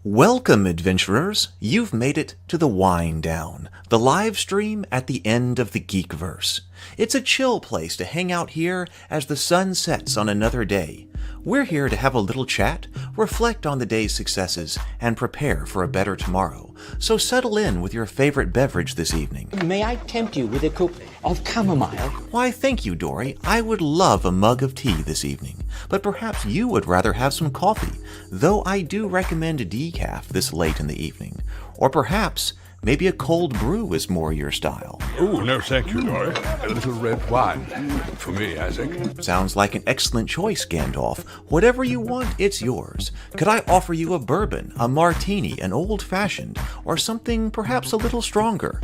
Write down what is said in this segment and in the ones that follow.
Welcome, adventurers! You've made it to the Wind Down, the live stream at the end of the Geekverse. It's a chill place to hang out here as the sun sets on another day. We're here to have a little chat, reflect on the day's successes, and prepare for a better tomorrow. So settle in with your favorite beverage this evening. May I tempt you with a cup of chamomile? Why, thank you, Dory. I would love a mug of tea this evening, but perhaps you would rather have some coffee, though I do recommend decaf this late in the evening. Or perhaps maybe a cold brew is more your style. Oh, no thank you, Dory. A little red wine. For me, I think. Sounds like an excellent choice, Gandalf. Whatever you want, it's yours. Could I offer you a bourbon, a martini, an old-fashioned, or something perhaps a little stronger?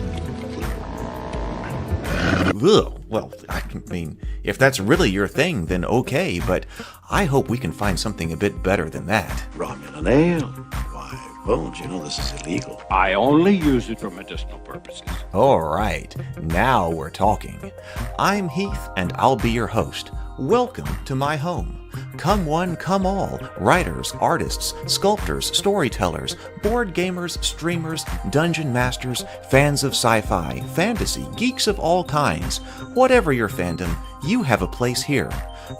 Ugh. Well, I mean, if that's really your thing, then okay, but I hope we can find something a bit better than that. Romulan ale? Why, Bones, you know this is illegal. I only use it for medicinal purposes. All right, now we're talking. I'm Heath, and I'll be your host. Welcome to my home. Come one, come all, writers, artists, sculptors, storytellers, board gamers, streamers, dungeon masters, fans of sci-fi, fantasy, geeks of all kinds. Whatever your fandom, you have a place here.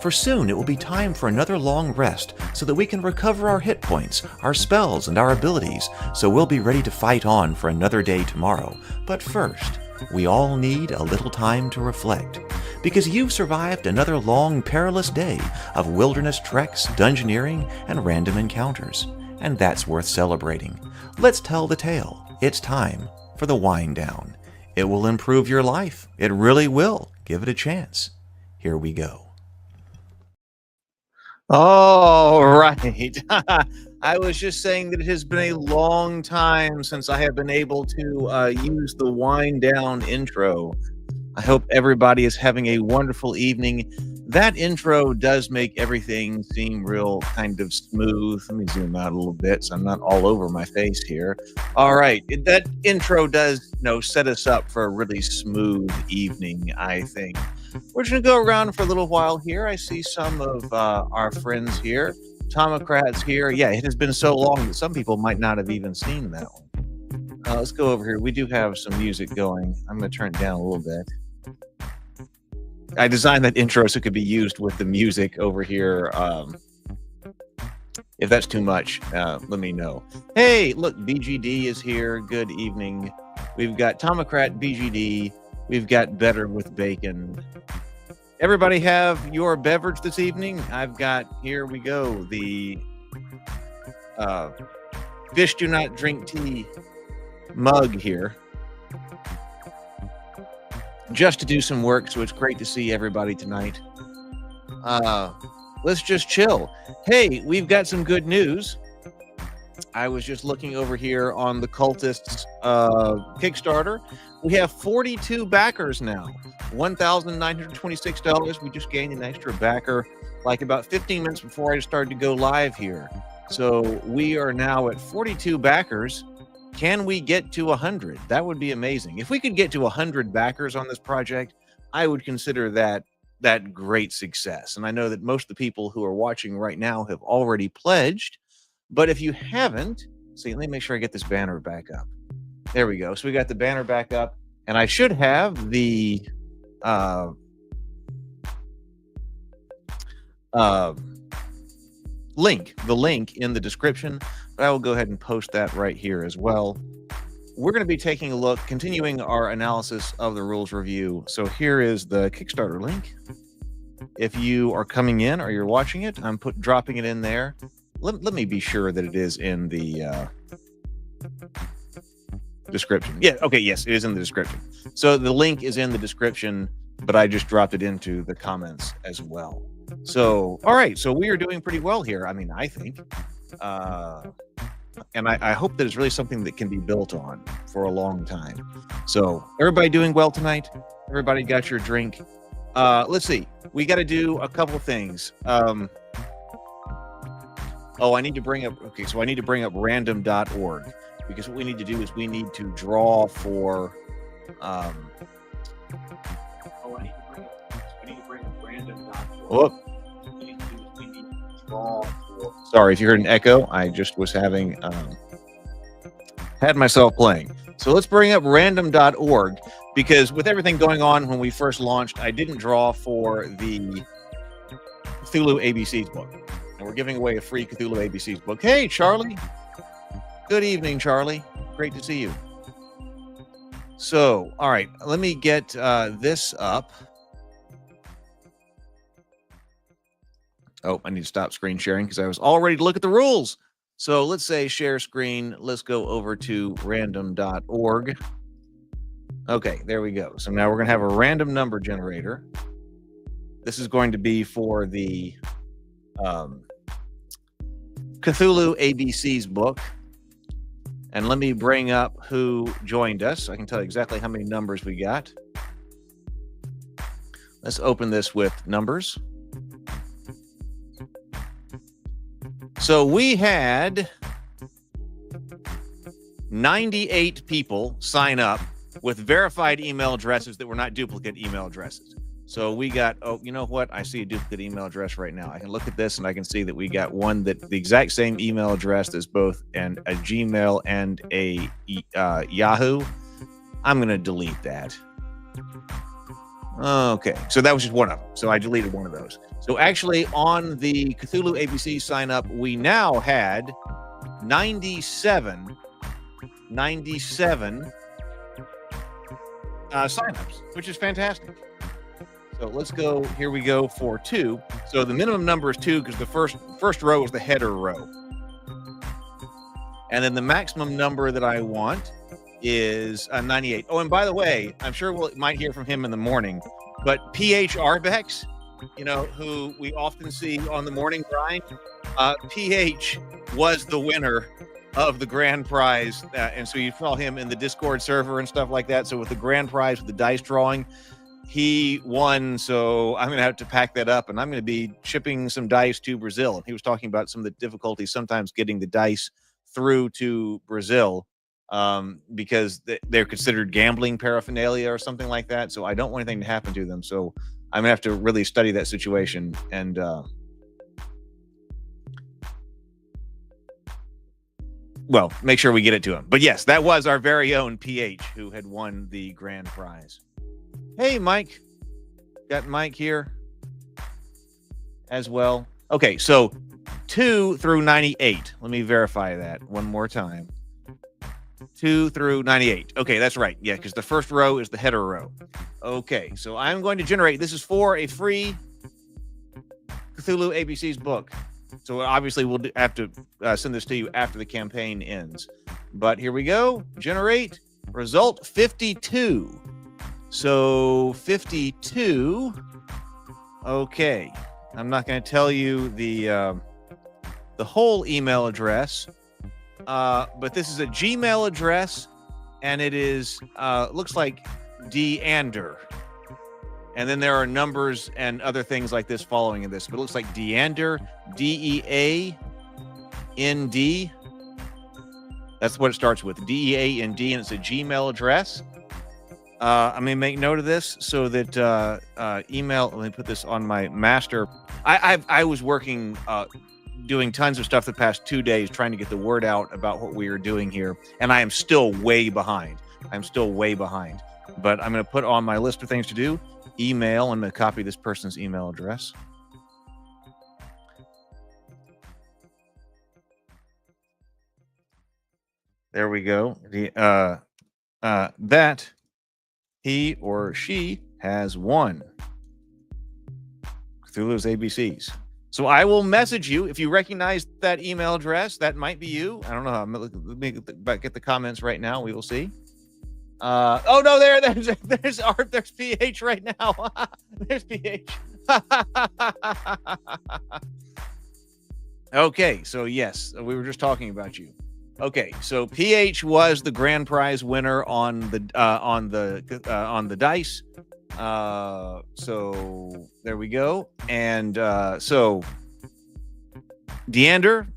For soon it will be time for another long rest so that we can recover our hit points, our spells, and our abilities, so we'll be ready to fight on for another day tomorrow. But first, we all need a little time to reflect. Because you've survived another long, perilous day of wilderness treks, dungeoneering, and random encounters. And that's worth celebrating. Let's tell the tale. It's time for the Wind Down. It will improve your life. It really will. Give it a chance. Here we go. All right. I was just saying that it has been a long time since I have been able to use the Wind Down intro. I hope everybody is having a wonderful evening. That intro does make everything seem real kind of smooth. Let me zoom out a little bit so I'm not all over my face here. All right, that intro does, set us up for a really smooth evening, I think. We're just going to go around for a little while here. I see some of our friends here. Tomocrat's here. Yeah, it has been so long that some people might not have even seen that one. Let's go over here. We do have some music going. I'm going to turn it down a little bit. I designed that intro so it could be used with the music over here. If that's too much, let me know. Hey, look, BGD is here. Good evening. We've got Tomocrat BGD. We've got Better with Bacon. Everybody have your beverage this evening? I've got, here we go, the Fish Do Not Drink Tea mug here. Just to do some work, so it's great to see everybody tonight. Let's just chill. Hey, we've got some good news. I was just looking over here on the Cultists Kickstarter. We have 42 backers now. $1,926. We just gained an extra backer like about 15 minutes before I started to go live here. So we are now at 42 backers. Can we get to 100? That would be amazing. If we could get to 100 backers on this project, I would consider that great success. And I know that most of the people who are watching right now have already pledged. But if you haven't, see, let me make sure I get this banner back up. There we go. So we got the banner back up, and I should have the link in the description, but I will go ahead and post that right here as well. We're going to be taking a look, continuing our analysis of the rules review. So here is the Kickstarter link. If you are coming in or you're watching it, I'm dropping it in there. Let me be sure that it is in the description. Yeah, okay, yes, it is in the description. So the link is in the description, but I just dropped it into the comments as well. So, all right, so we are doing pretty well here. I mean, I think. And I hope that it's really something that can be built on for a long time. So everybody doing well tonight? Everybody got your drink? Let's see. We got to do a couple of things. I need to bring up, so I need to bring up random.org, because what we need to do is we need to draw for, I need to bring up random.org. What we need to do is we need to draw for, sorry if you heard an echo, I just was having Had myself playing. So let's bring up random.org, because with everything going on when we first launched, I didn't draw for the Cthulhu ABCs book. And we're giving away a free Cthulhu ABCs book. Hey, Charlie. Good evening, Charlie. Great to see you. So, all right, let me get this up. Oh, I need to stop screen sharing because I was all ready to look at the rules. So let's say share screen. Let's go over to random.org. Okay, there we go. So now we're going to have a random number generator. This is going to be for the Cthulhu ABCs book. And let me bring up who joined us. I can tell you exactly how many numbers we got. Let's open this with numbers. So we had 98 people sign up with verified email addresses that were not duplicate email addresses. So we got, oh, you know what? I see a duplicate email address right now. I can look at this and I can see that we got one that the exact same email address as both a Gmail and a Yahoo. I'm going to delete that. Okay, so that was just one of them. So I deleted one of those. So actually on the Cthulhu ABC sign up, we now had 97 signups, which is fantastic. So let's go. Here we go for 2. So the minimum number is 2 because the first row is the header row. And then the maximum number that I want is 98. Oh, and by the way, I'm sure we might hear from him in the morning, but PH Arbex, you know, who we often see on the morning grind, PH was the winner of the grand prize. And so you follow him in the Discord server and stuff like that. So with the grand prize, with the dice drawing, he won. So I'm going to have to pack that up, and I'm going to be shipping some dice to Brazil. And he was talking about some of the difficulties sometimes getting the dice through to Brazil, because they're considered gambling paraphernalia or something like that. So I don't want anything to happen to them. So I'm gonna have to really study that situation and well, make sure we get it to him. But yes, that was our very own PH who had won the grand prize. Hey, Mike. Got Mike here as well. Okay, so 2 through 98. Let me verify that one more time. 2 through 98. Okay, that's right. Yeah, because the first row is the header row. Okay, so I'm going to generate. This is for a free Cthulhu ABC's book. So obviously we'll have to send this to you after the campaign ends. But here we go. Generate. Result 52. So 52. Okay. I'm not going to tell you the whole email address. But this is a Gmail address, and it is looks like Deander. And then there are numbers and other things like this following in this. But it looks like Deander, DEAND. That's what it starts with, DEAND, and it's a Gmail address. I'm going to make note of this so that email, let me put this on my master. I was working, doing tons of stuff the past 2 days, trying to get the word out about what we are doing here. And I am still way behind. But I'm going to put on my list of things to do, email. I'm going to copy this person's email address. There we go. That he or she has won Cthulhu's ABCs. So I will message you if you recognize that email address. That might be you. I don't know. Let me get the comments right now. We will see. Oh no, there's PH right now. There's PH. Okay, so yes, we were just talking about you. Okay, so PH was the grand prize winner on the dice. So there we go. And so Deander,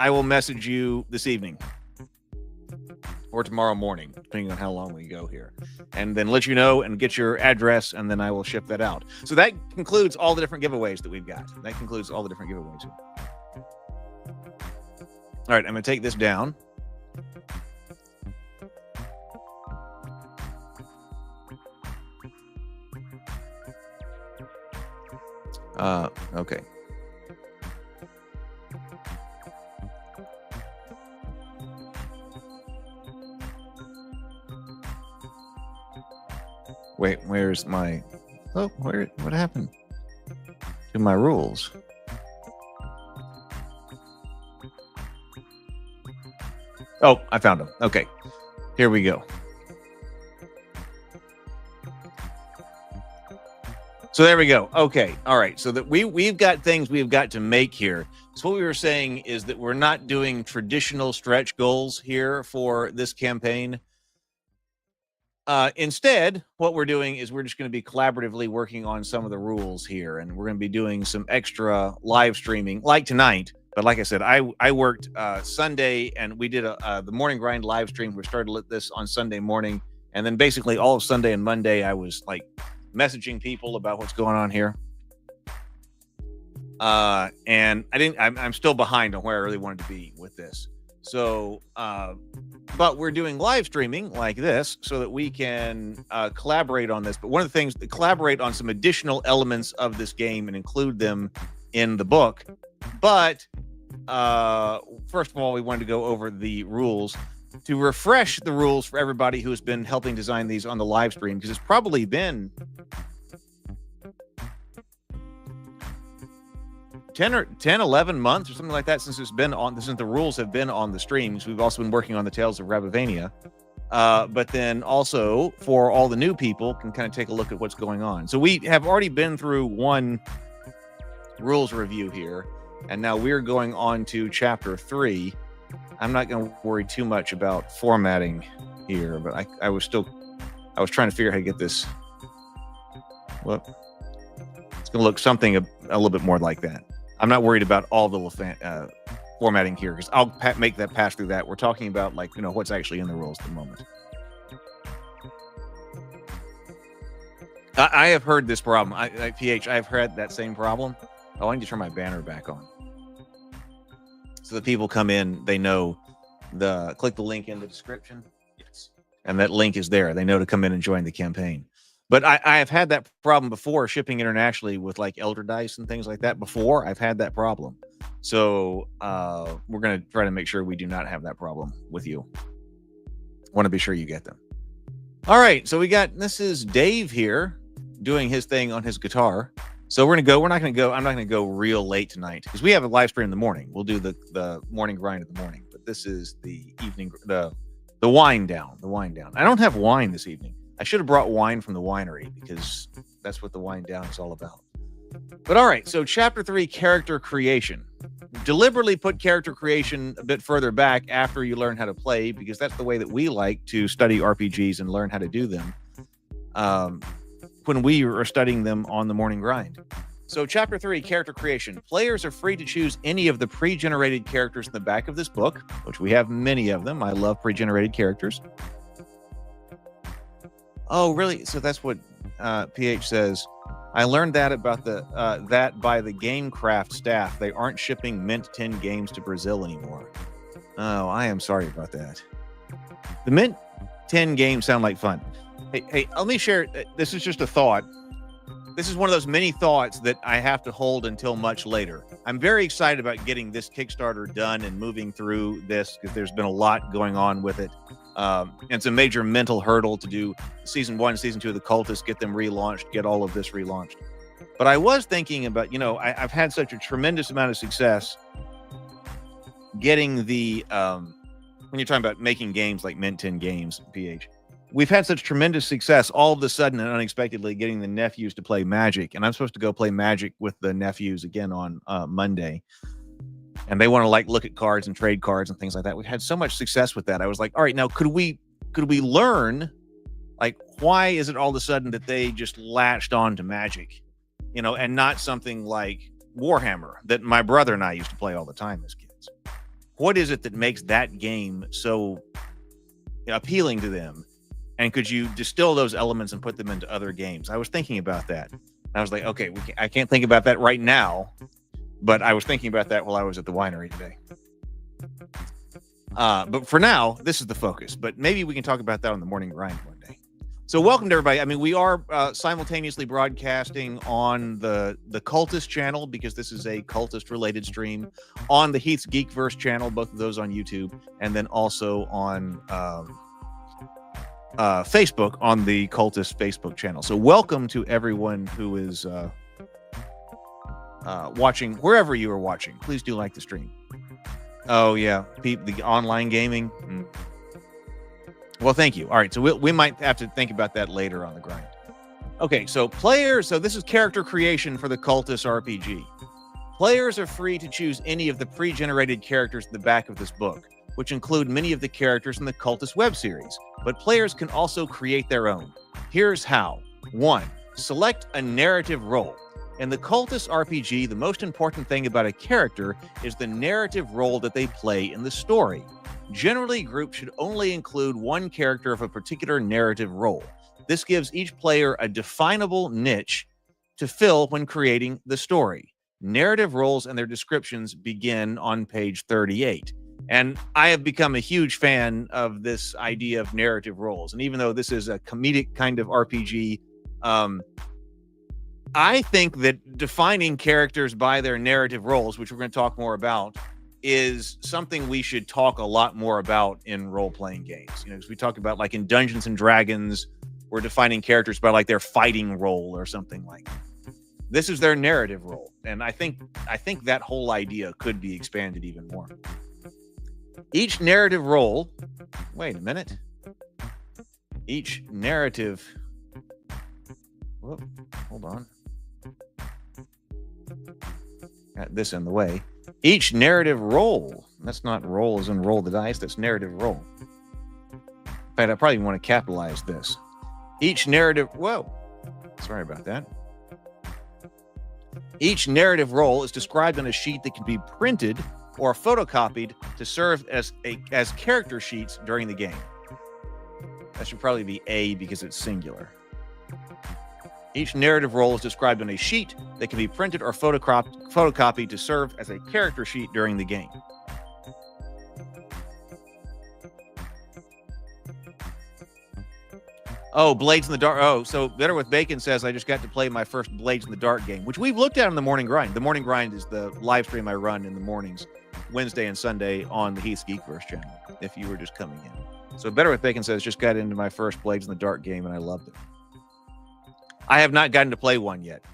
I will message you this evening or tomorrow morning, depending on how long we go here, and then let you know and get your address, and then I will ship that out. So that concludes all the different giveaways that we've got. All right, I'm going to take this down. Okay. Wait, where's my... Oh, what happened to my rules? Oh, I found them. Okay. Here we go. So there we go. Okay. All right. So that we've got things we've got to make here. So what we were saying is that we're not doing traditional stretch goals here for this campaign. Instead, what we're doing is we're just going to be collaboratively working on some of the rules here, and we're going to be doing some extra live streaming like tonight. But like I said, I worked Sunday, and we did the morning grind live stream. We started this on Sunday morning, and then basically all of Sunday and Monday, I was like messaging people about what's going on here. And I'm still behind on where I really wanted to be with this. So, but we're doing live streaming like this so that we can collaborate on this. But one of the things, collaborate on some additional elements of this game and include them in the book. But first of all, we wanted to go over the rules to refresh the rules for everybody who has been helping design these on the live stream, because it's probably been 11 months or something like that since the rules have been on the streams. We've also been working on the Tales of Rabavania. But then also for all the new people can kind of take a look at what's going on. So we have already been through one rules review here, and now we're going on to chapter 3. I'm not going to worry too much about formatting here, but I was trying to figure out how to get this. Well, it's going to look something a little bit more like that. I'm not worried about all the formatting here, because I'll make that pass through that. We're talking about what's actually in the rules at the moment. I have heard this problem. PH, I've heard that same problem. Oh, I need to turn my banner back on. So the people come in, they know click the link in the description. Yes. And that link is there. They know to come in and join the campaign. But I have had that problem before shipping internationally with like Elder Dice and things like that before. I've had that problem. So we're going to try to make sure we do not have that problem with you. Want to be sure you get them. All right. So this is Dave here doing his thing on his guitar. So I'm not going to go real late tonight because we have a live stream in the morning. We'll do the morning grind in the morning, but this is the evening, the wind down, I don't have wine this evening. I should have brought wine from the winery because that's what the wind down is all about. But all right, so chapter 3, character creation. Deliberately put character creation a bit further back after you learn how to play, because that's the way that we like to study RPGs and learn how to do them when we are studying them on the morning grind. So chapter 3, character creation. Players are free to choose any of the pre-generated characters in the back of this book, which we have many of them. I love pre-generated characters. Oh, really? So that's what PH says. I learned that about that by the GameCraft staff. They aren't shipping Mint 10 games to Brazil anymore. Oh, I am sorry about that. The Mint 10 games sound like fun. Hey, let me share. This is just a thought. This is one of those many thoughts that I have to hold until much later. I'm very excited about getting this Kickstarter done and moving through this because there's been a lot going on with it. And it's a major mental hurdle to do season 1, season 2 of the Cultists, get them relaunched, get all of this relaunched. But I was thinking about, I've had such a tremendous amount of success getting the, when you're talking about making games like Mint 10 games, PH, we've had such tremendous success all of a sudden and unexpectedly getting the nephews to play Magic. And I'm supposed to go play Magic with the nephews again on Monday. And they want to look at cards and trade cards and things like that. We've had so much success with that. I was like, all right, now could we learn, why is it all of a sudden that they just latched on to Magic, and not something like Warhammer that my brother and I used to play all the time as kids? What is it that makes that game so appealing to them? And could you distill those elements and put them into other games? I was thinking about that. I was like, okay, I can't think about that right now. But I was thinking about that while I was at the winery today. But for now, this is the focus. But maybe we can talk about that on the morning grind one day. So welcome to everybody. I mean, we are simultaneously broadcasting on the Cultist channel, because this is a Cultist-related stream, on the Heath's Geekverse channel, both of those on YouTube, and then also on Facebook on the Cultist Facebook channel. So welcome to everyone who is watching, wherever you are watching. Please do like the stream. Oh, yeah. The online gaming. Well, thank you. All right. So we might have to think about that later on the grind. Okay. So players. So this is character creation for the Cultist RPG. Players are free to choose any of the pre-generated characters in the back of this book, which include many of the characters in the Cultist web series, but players can also create their own. Here's how. 1. Select a narrative role. In the Cultist RPG, the most important thing about a character is the narrative role that they play in the story. Generally, groups should only include one character of a particular narrative role. This gives each player a definable niche to fill when creating the story. Narrative roles and their descriptions begin on page 38. And I have become a huge fan of this idea of narrative roles. And even though this is a comedic kind of RPG, I think that defining characters by their narrative roles, which we're going to talk more about, is something we should talk a lot more about in role-playing games. You know, because we talk about, like, in Dungeons and Dragons, we're defining characters by, like, their fighting role or something like that. This is their narrative role, and I think that whole idea could be expanded even more. Each narrative role. Wait a minute. Each narrative. Whoop, hold on. Got this in the way. Each narrative role. That's not roll as in roll the dice. That's narrative role. In fact, I probably want to capitalize this. Each narrative. Whoa. Sorry about that. Each narrative role is described on a sheet that can be printed or photocopied to serve as character sheets during the game. That should probably be A because it's singular. Each narrative role is described on a sheet that can be printed or photocopied to serve as a character sheet during the game. Oh, Blades in the Dark. Oh, so Better with Bacon says, I just got to play my first Blades in the Dark game, which we've looked at in the Morning Grind. The Morning Grind is the live stream I run in the mornings, Wednesday and Sunday, on the Heath's Geekverse channel, if you were just coming in. So Better with Bacon says, just got into my first Blades in the Dark game, and I loved it. I have not gotten to play one yet.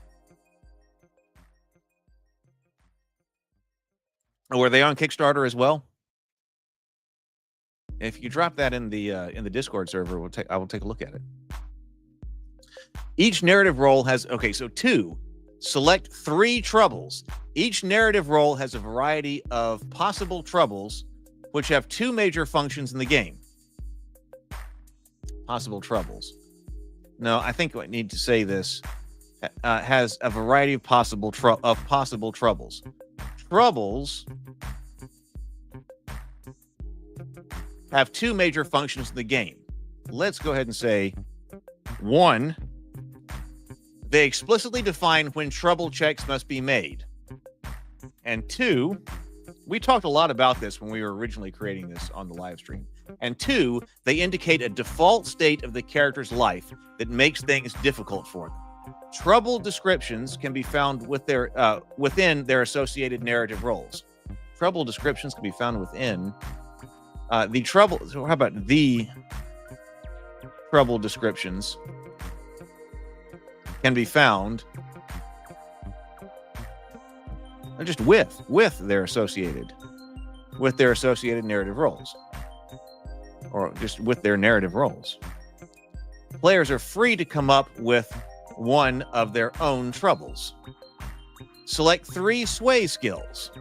Were they on Kickstarter as well? If you drop that in the Discord server, I will take a look at it. Each narrative role has, okay, so 2. Select 3 troubles. Each narrative role has a variety of possible troubles, which have 2 major functions in the game. Possible troubles. No, I think I need to say this. Has a variety of possible troubles. Troubles have 2 major functions in the game. Let's go ahead and say 1. They explicitly define when trouble checks must be made. And 2, we talked a lot about this when we were originally creating this on the live stream. And 2, they indicate a default state of the character's life that makes things difficult for them. Trouble descriptions can be found within their associated narrative roles. Trouble descriptions can be found within the trouble. So how about the trouble descriptions can be found just with their associated narrative roles, or just with their narrative roles. Players are free to come up with one of their own troubles. Select 3 sway skills.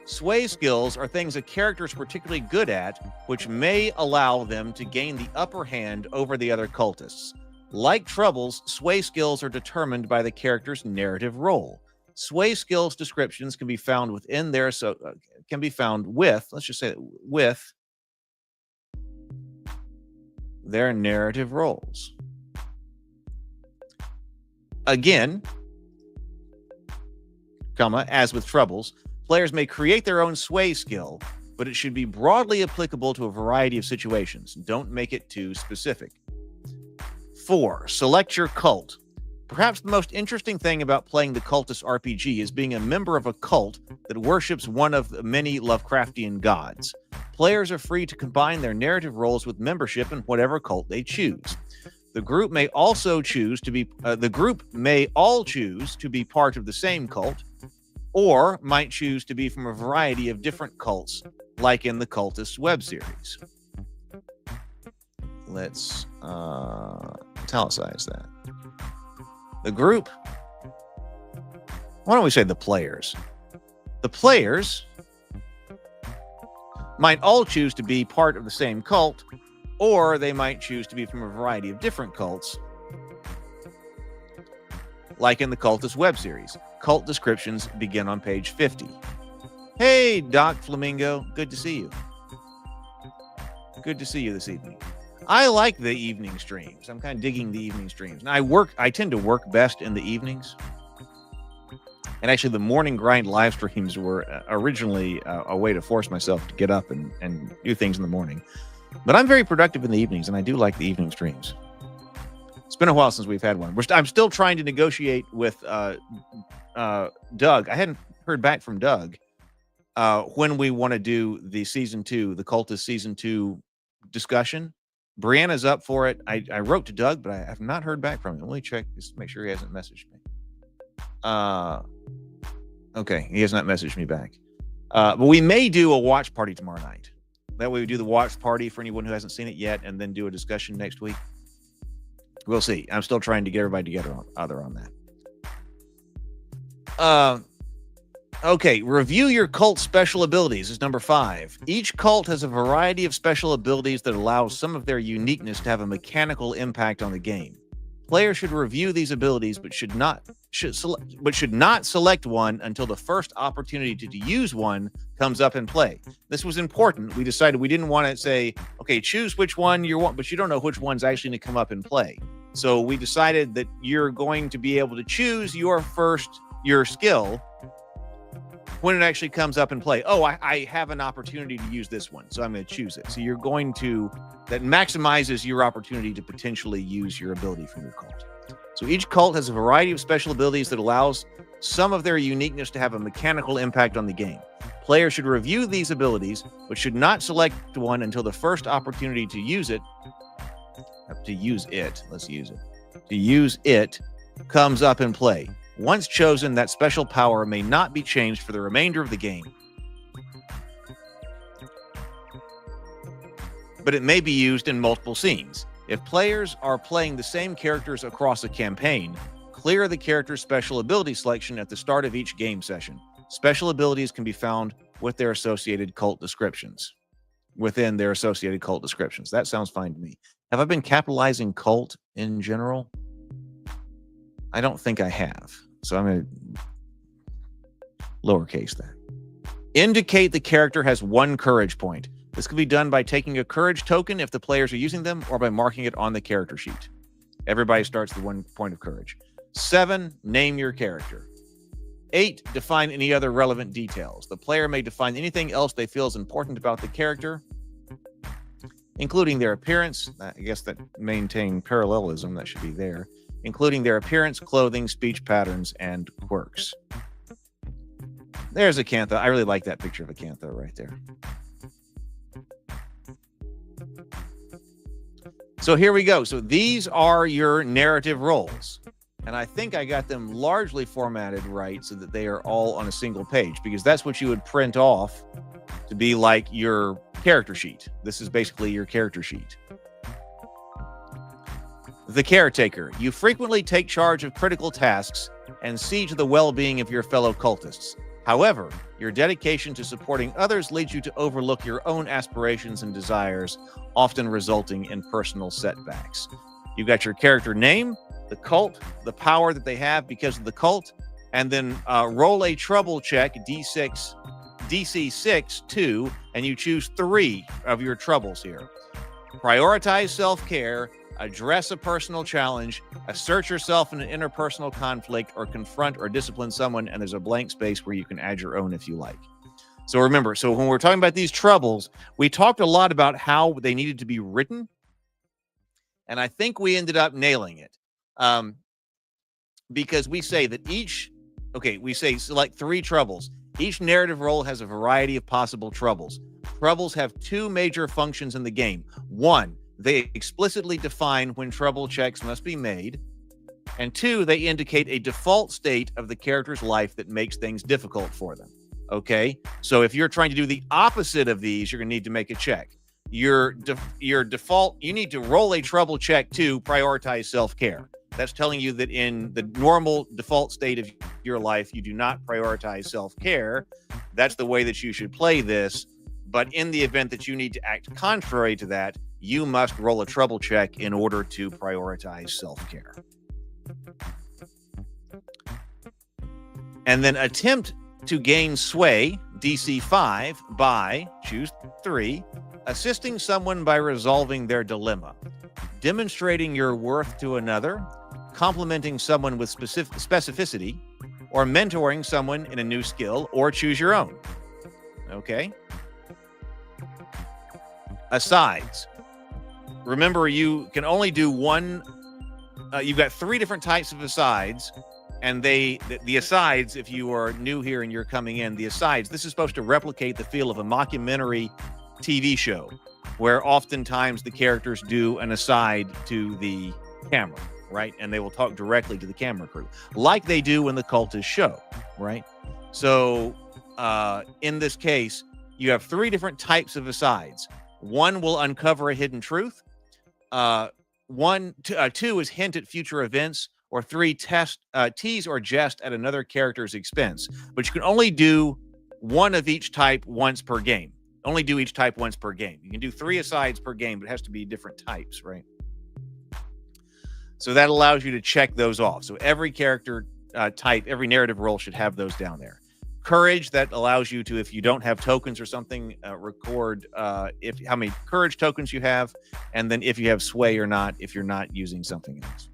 Sway skills are things a character is particularly good at, which may allow them to gain the upper hand over the other cultists. Like troubles, sway skills are determined by the character's narrative role. Sway skills descriptions can be found within their let's just say with their narrative roles. Again, as with troubles, players may create their own sway skill, but it should be broadly applicable to a variety of situations. Don't make it too specific. 4. Select your cult. Perhaps the most interesting thing about playing the Cultist RPG is being a member of a cult that worships one of the many Lovecraftian gods. Players are free to combine their narrative roles with membership in whatever cult they choose. The group may all choose to be part of the same cult, or might choose to be from a variety of different cults, like in the Cultists web series. Let's italicize that. The group, why don't we say the players? The players might all choose to be part of the same cult, or they might choose to be from a variety of different cults, like in the Cultist web series. Cult descriptions begin on page 50. Hey, Doc Flamingo, good to see you. Good to see you this evening. I like the evening streams. I'm kind of digging the evening streams. And I tend to work best in the evenings. And actually, the morning grind live streams were originally a way to force myself to get up and do things in the morning. But I'm very productive in the evenings, and I do like the evening streams. It's been a while since we've had one. I'm still trying to negotiate with Doug. I hadn't heard back from Doug when we want to do the season 2, the Cultist season 2 discussion. Brianna's up for it. I wrote to Doug, but I have not heard back from him. Let me check just to make sure he hasn't messaged me. Okay, he has not messaged me back. But we may do a watch party tomorrow night. That way we do the watch party for anyone who hasn't seen it yet, and then do a discussion next week. We'll see. I'm still trying to get everybody together on that. Okay, review your cult special abilities is number 5. Each cult has a variety of special abilities that allow some of their uniqueness to have a mechanical impact on the game. Players should review these abilities, but should not select one until the first opportunity to use one comes up in play. This was important. We decided we didn't want to say, okay, choose which one you want, but you don't know which one's actually going to come up in play. So we decided that you're going to be able to choose your skill when it actually comes up in play. Oh, I have an opportunity to use this one, so I'm going to choose it. So that maximizes your opportunity to potentially use your ability from your cult. So each cult has a variety of special abilities that allows some of their uniqueness to have a mechanical impact on the game. Players should review these abilities, but should not select one until the first opportunity to use it comes up in play. Once chosen, that special power may not be changed for the remainder of the game, but it may be used in multiple scenes. If players are playing the same characters across a campaign, clear the character's special ability selection at the start of each game session. Special abilities can be found with their associated cult descriptions. Within their associated cult descriptions. That sounds fine to me. Have I been capitalizing cult in general? I don't think I have. So I'm going to lowercase that. Indicate the character has 1 courage point. This can be done by taking a courage token if the players are using them, or by marking it on the character sheet. Everybody starts with 1 point of courage. 7, name your character. 8, define any other relevant details. The player may define anything else they feel is important about the character, including their appearance. I guess that maintain parallelism, that should be there. Including their appearance, clothing, speech patterns, and quirks. There's Acantha. I really like that picture of Acantha right there. So here we go. So these are your narrative roles. And I think I got them largely formatted right so that they are all on a single page, because that's what you would print off to be like your character sheet. This is basically your character sheet. The caretaker. You frequently take charge of critical tasks and see to the well-being of your fellow cultists. However, your dedication to supporting others leads you to overlook your own aspirations and desires, often resulting in personal setbacks. You got your character name, the cult, the power that they have because of the cult, and then roll a trouble check, DC 6, 2, and you choose 3 of your troubles here. Prioritize self-care, address a personal challenge, assert yourself in an interpersonal conflict, or confront or discipline someone, and there's a blank space where you can add your own if you like. So remember, so when we're talking about these troubles, we talked a lot about how they needed to be written. And I think we ended up nailing it. Because we say that we say select 3 troubles. Each narrative role has a variety of possible troubles. Troubles have 2 major functions in the game. 1, they explicitly define when trouble checks must be made. And 2, they indicate a default state of the character's life that makes things difficult for them. Okay? So if you're trying to do the opposite of these, you're going to need to make a check. Your default, you need to roll a trouble check to prioritize self-care. That's telling you that in the normal default state of your life, you do not prioritize self-care. That's the way that you should play this. But in the event that you need to act contrary to that, you must roll a trouble check in order to prioritize self-care. And then attempt to gain sway, DC 5, by, choose 3, assisting someone by resolving their dilemma, demonstrating your worth to another, complimenting someone with specificity, or mentoring someone in a new skill, or choose your own. Okay? Asides. Remember, you can only do one. You've got 3 different types of asides, and the asides, if you are new here and you're coming in, the asides, this is supposed to replicate the feel of a mockumentary TV show, where oftentimes the characters do an aside to the camera, right? And they will talk directly to the camera crew, like they do in the Cultists show, right? So in this case, you have 3 different types of asides. 1 will uncover a hidden truth. 2 is hint at future events, or 3 tease or jest at another character's expense. But you can only do 1 of each type once per game. Only do each type once per game. You can do 3 asides per game, but it has to be different types, right? So that allows you to check those off. So every character type, every narrative role should have those down there. Courage, that allows you to, if you don't have tokens or something, record how many courage tokens you have, and then if you have sway or not, if you're not using something else.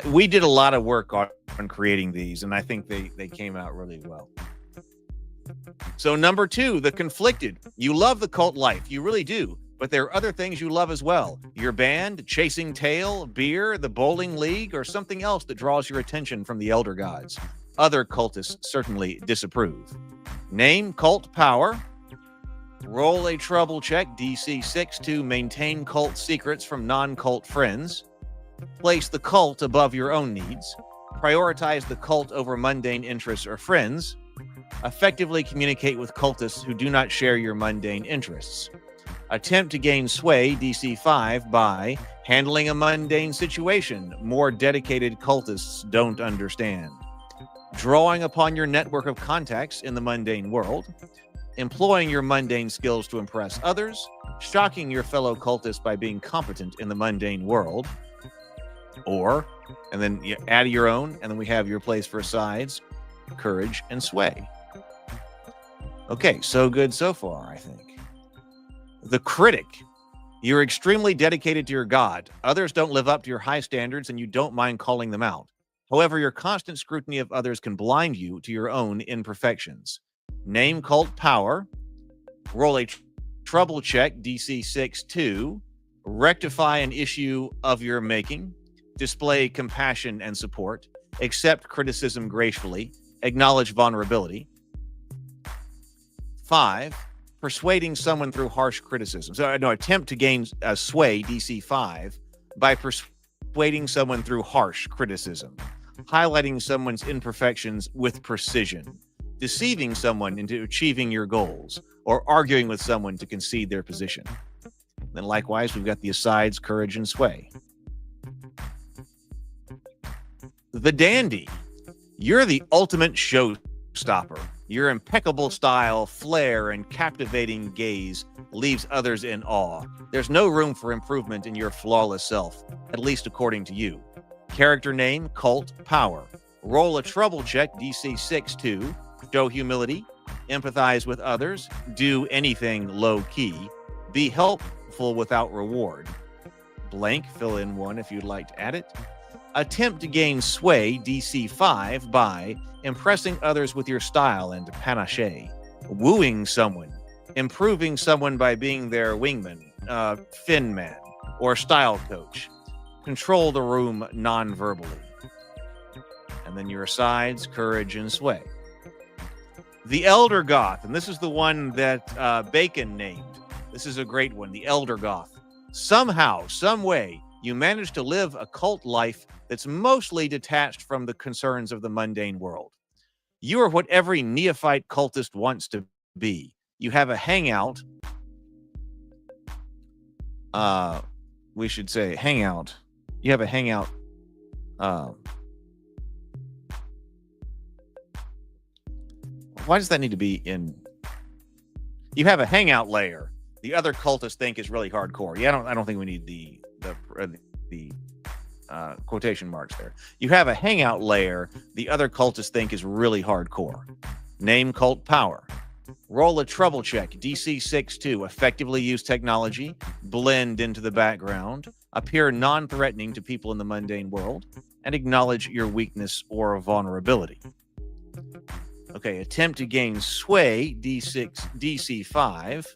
We did a lot of work on creating these, and I think they came out really well. So number 2, the conflicted. You love the cult life. You really do. But there are other things you love as well. Your band, chasing tail, beer, the bowling league, or something else that draws your attention from the elder gods. Other cultists certainly disapprove. Name cult power. Roll a trouble check, DC 6, to maintain cult secrets from non-cult friends. Place the cult above your own needs. Prioritize the cult over mundane interests or friends. Effectively communicate with cultists who do not share your mundane interests. Attempt to gain sway, DC 5, by handling a mundane situation more dedicated cultists don't understand. Drawing upon your network of contacts in the mundane world. Employing your mundane skills to impress others. Shocking your fellow cultists by being competent in the mundane world. Or, and then you add your own, and then we have your place for asides, courage, and sway. Okay, so good so far, I think. The critic. You're extremely dedicated to your god. Others don't live up to your high standards, and you don't mind calling them out. However, your constant scrutiny of others can blind you to your own imperfections. Name cult power. Roll a trouble check, DC 6, 2. Rectify an issue of your making. Display compassion and support. Accept criticism gracefully. Acknowledge vulnerability. 5. Persuading someone through harsh criticism. So, attempt to gain sway, DC 5, by persuading someone through harsh criticism. Highlighting someone's imperfections with precision. Deceiving someone into achieving your goals. Or arguing with someone to concede their position. Then likewise, we've got the asides, courage, and sway. The dandy. You're the ultimate showstopper. Your impeccable style, flair, and captivating gaze leaves others in awe. There's no room for improvement in your flawless self, at least according to you. Character name, cult power. Roll a trouble check, DC 6, 2. Show humility. Empathize with others. Do anything low-key. Be helpful without reward. Blank, fill in 1 if you'd like to add it. Attempt to gain sway, DC 5, by impressing others with your style and panache. wooing someone, improving someone by being their wingman, fin man, or style coach. Control the room non-verbally. And then your asides, courage, and sway. The Elder Goth, and this is the one that Bacon named. This is a great one, the Elder Goth. Somehow, some way, you manage to live a cult life that's mostly detached from the concerns of the mundane world. You are what every neophyte cultist wants to be. You have a hangout. We should say hangout. You have a hangout. Why does that need to be in? You have a hangout layer. The other cultists think is really hardcore. Yeah, I don't think we need the quotation marks there. You have a hangout layer. The other cultists think is really hardcore. Name cult power. Roll a trouble check. DC 6-2. Effectively use technology. Blend into the background. Appear non-threatening to people in the mundane world. And acknowledge your weakness or vulnerability. Okay, attempt to gain sway. D6, DC 5.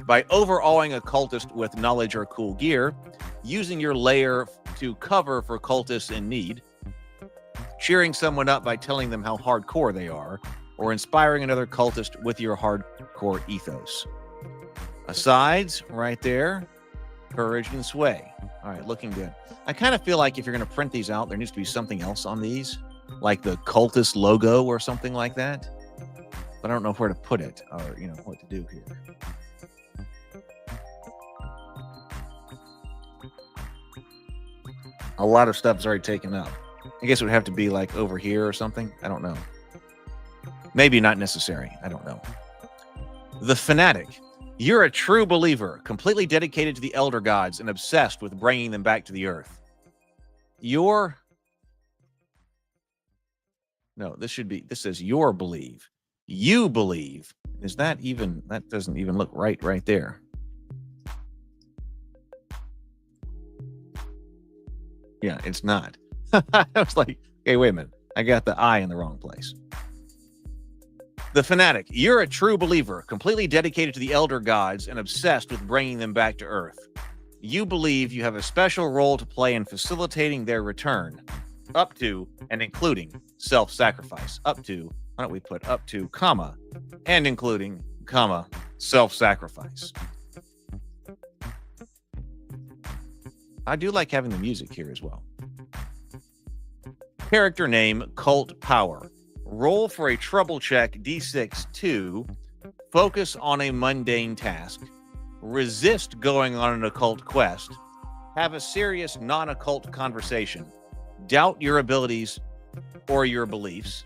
By overawing a cultist with knowledge or cool gear, using your lair to cover for cultists in need, cheering someone up by telling them how hardcore they are, or inspiring another cultist with your hardcore ethos. Asides, right there, courage and sway. All right, looking good. I kind of feel like if you're going to print these out, there needs to be something else on these, like the cultist logo or something like that. But I don't know where to put it or, what to do here. A lot of stuff is already taken up. I guess it would have to be like over here or something. I don't know. Maybe not necessary. I don't know. The Fanatic. You're a true believer, completely dedicated to the elder gods and obsessed with bringing them back to the earth. No, this says your believe. You believe. That doesn't even look right there. Yeah, it's not. I was like, hey, wait a minute. I got the I in the wrong place. The Fanatic. You're a true believer, completely dedicated to the elder gods and obsessed with bringing them back to Earth. You believe you have a special role to play in facilitating their return, up to and including self-sacrifice. Up to, why don't we put up to, comma, and including, comma, self-sacrifice. I do like having the music here as well. Character name, Cult Power. Roll for a trouble check, D6 2. Focus on a mundane task. Resist going on an occult quest. Have a serious non-occult conversation. Doubt your abilities or your beliefs.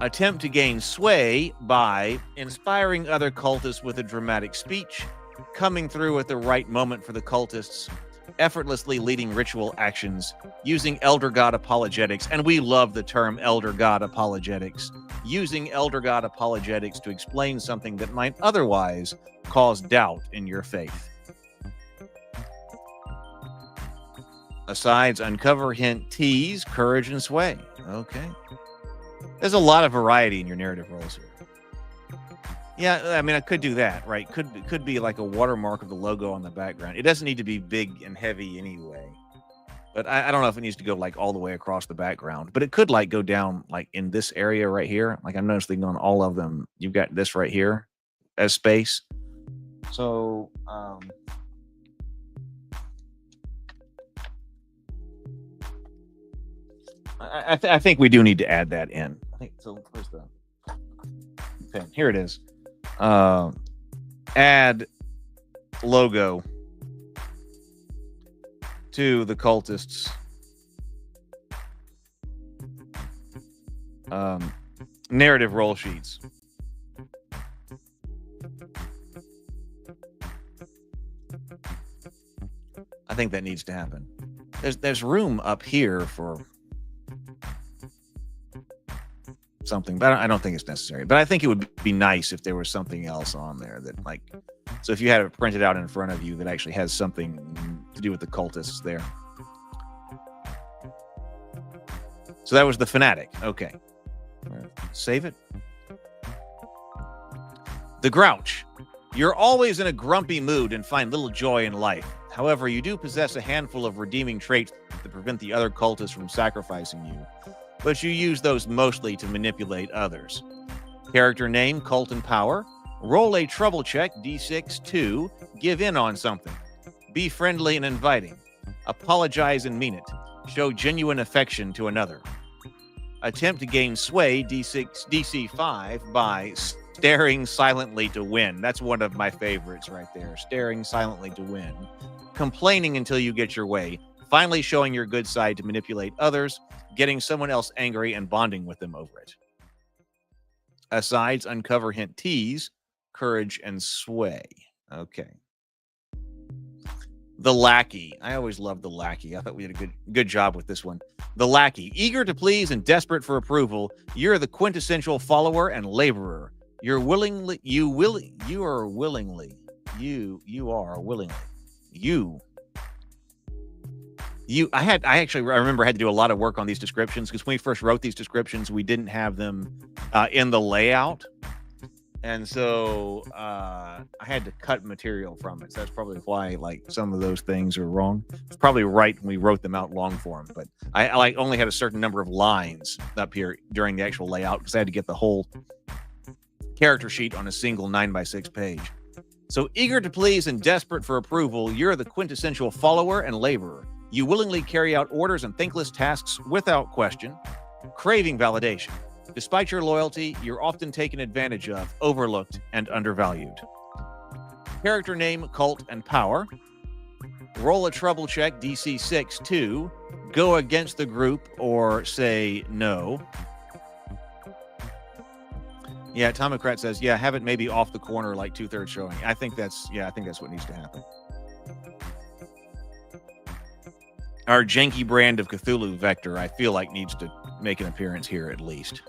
Attempt to gain sway by inspiring other cultists with a dramatic speech, coming through at the right moment for the cultists, effortlessly leading ritual actions, using Elder God apologetics, and we love the term Elder God apologetics, using Elder God apologetics to explain something that might otherwise cause doubt in your faith. Asides, uncover, hint, tease, courage, and sway. Okay. There's a lot of variety in your narrative roles here. Yeah, I mean, I could do that, right? Could be like a watermark of the logo on the background. It doesn't need to be big and heavy anyway. But I don't know if it needs to go like all the way across the background. But it could like go down like in this area right here. Like I'm noticing on all of them, you've got this right here as space. So I think we do need to add that in. I think so. Where's the pen? Here it is. Add logo to the cultists. Narrative roll sheets. I think that needs to happen. There's room up here for something, but I don't think it's necessary. But I think it would be nice if there was something else on there that, like, so if you had it printed out in front of you that actually has something to do with the cultists there. So that was the fanatic. Okay. Save it. The grouch. You're always in a grumpy mood and find little joy in life. However, you do possess a handful of redeeming traits that prevent the other cultists from sacrificing you, but you use those mostly to manipulate others. Character name, Cult and Power. Roll a trouble check, D6-2. Give in on something. Be friendly and inviting. Apologize and mean it. Show genuine affection to another. Attempt to gain sway, DC5, by staring silently to win. That's one of my favorites right there. Staring silently to win. Complaining until you get your way. Finally showing your good side to manipulate others. Getting someone else angry and bonding with them over it. Asides, uncover, hint, tease, courage, and sway. Okay. The lackey. I always loved the lackey. I thought we did a good job with this one. The lackey. Eager to please and desperate for approval, you're the quintessential follower and laborer. You are willingly. I remember I had to do a lot of work on these descriptions because when we first wrote these descriptions, we didn't have them in the layout. And so I had to cut material from it. So that's probably why like some of those things are wrong. It's probably right when we wrote them out long form, but I like only had a certain number of lines up here during the actual layout because I had to get the whole character sheet on a single 9x6 page. So eager to please and desperate for approval, you're the quintessential follower and laborer. You willingly carry out orders and thankless tasks without question, craving validation. Despite your loyalty, you're often taken advantage of, overlooked, and undervalued. Character name, Cult and Power. Roll a trouble check, DC 6-2. Go against the group or say no. Yeah, Tomocrat says, yeah, have it maybe off the corner, like 2/3 showing. I think that's what needs to happen. Our janky brand of Cthulhu Vector, I feel like needs to make an appearance here at least.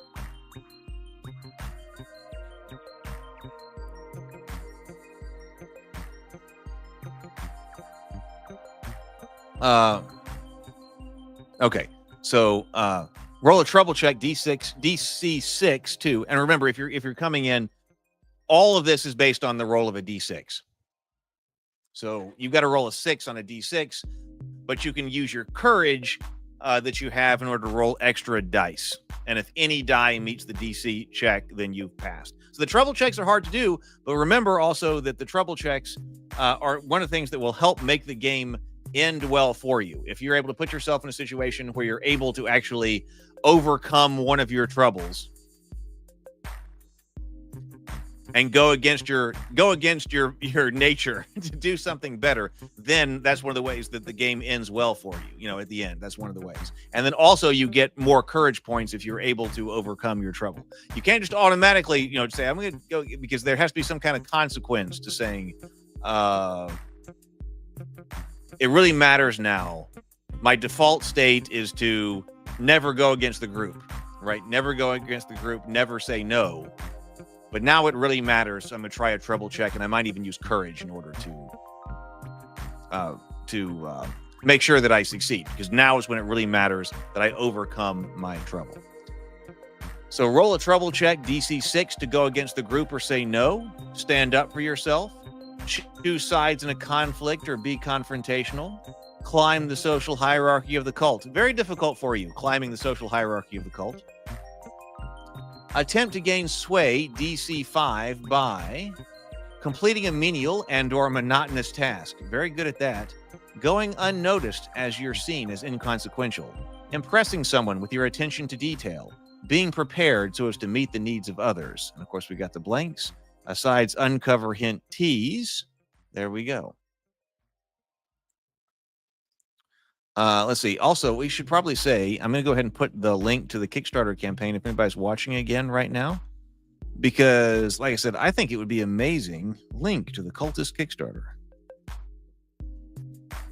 Okay, so roll a trouble check, DC6 too, and remember if you're coming in, all of this is based on the roll of a D6. So you've got to roll a 6 on a D6, but you can use your courage that you have in order to roll extra dice. And if any die meets the DC check, then you've passed. So the trouble checks are hard to do, but remember also that the trouble checks are one of the things that will help make the game end well for you. If you're able to put yourself in a situation where you're able to actually overcome one of your troubles and go against your nature to do something better, then that's one of the ways that the game ends well for you. You know, at the end, that's one of the ways. And then also you get more courage points if you're able to overcome your trouble. You can't just automatically, say, I'm going to go, because there has to be some kind of consequence to saying, it really matters now. My default state is to never go against the group, right? Never go against the group, never say no. But now it really matters. So I'm going to try a trouble check, and I might even use courage in order to make sure that I succeed, because now is when it really matters that I overcome my trouble. So roll a trouble check, DC 6, to go against the group or say no. Stand up for yourself. Choose sides in a conflict or be confrontational. Climb the social hierarchy of the cult. Very difficult for you, climbing the social hierarchy of the cult. Attempt to gain sway, DC 5, by completing a menial and or monotonous task. Very good at that. Going unnoticed as you're seen as inconsequential. Impressing someone with your attention to detail. Being prepared so as to meet the needs of others. And of course, we got the blanks. Asides, uncover, hint, tease. There we go. Let's see. Also, we should probably say, I'm going to go ahead and put the link to the Kickstarter campaign if anybody's watching again right now. Because, like I said, I think it would be amazing. Link to the Cultist Kickstarter.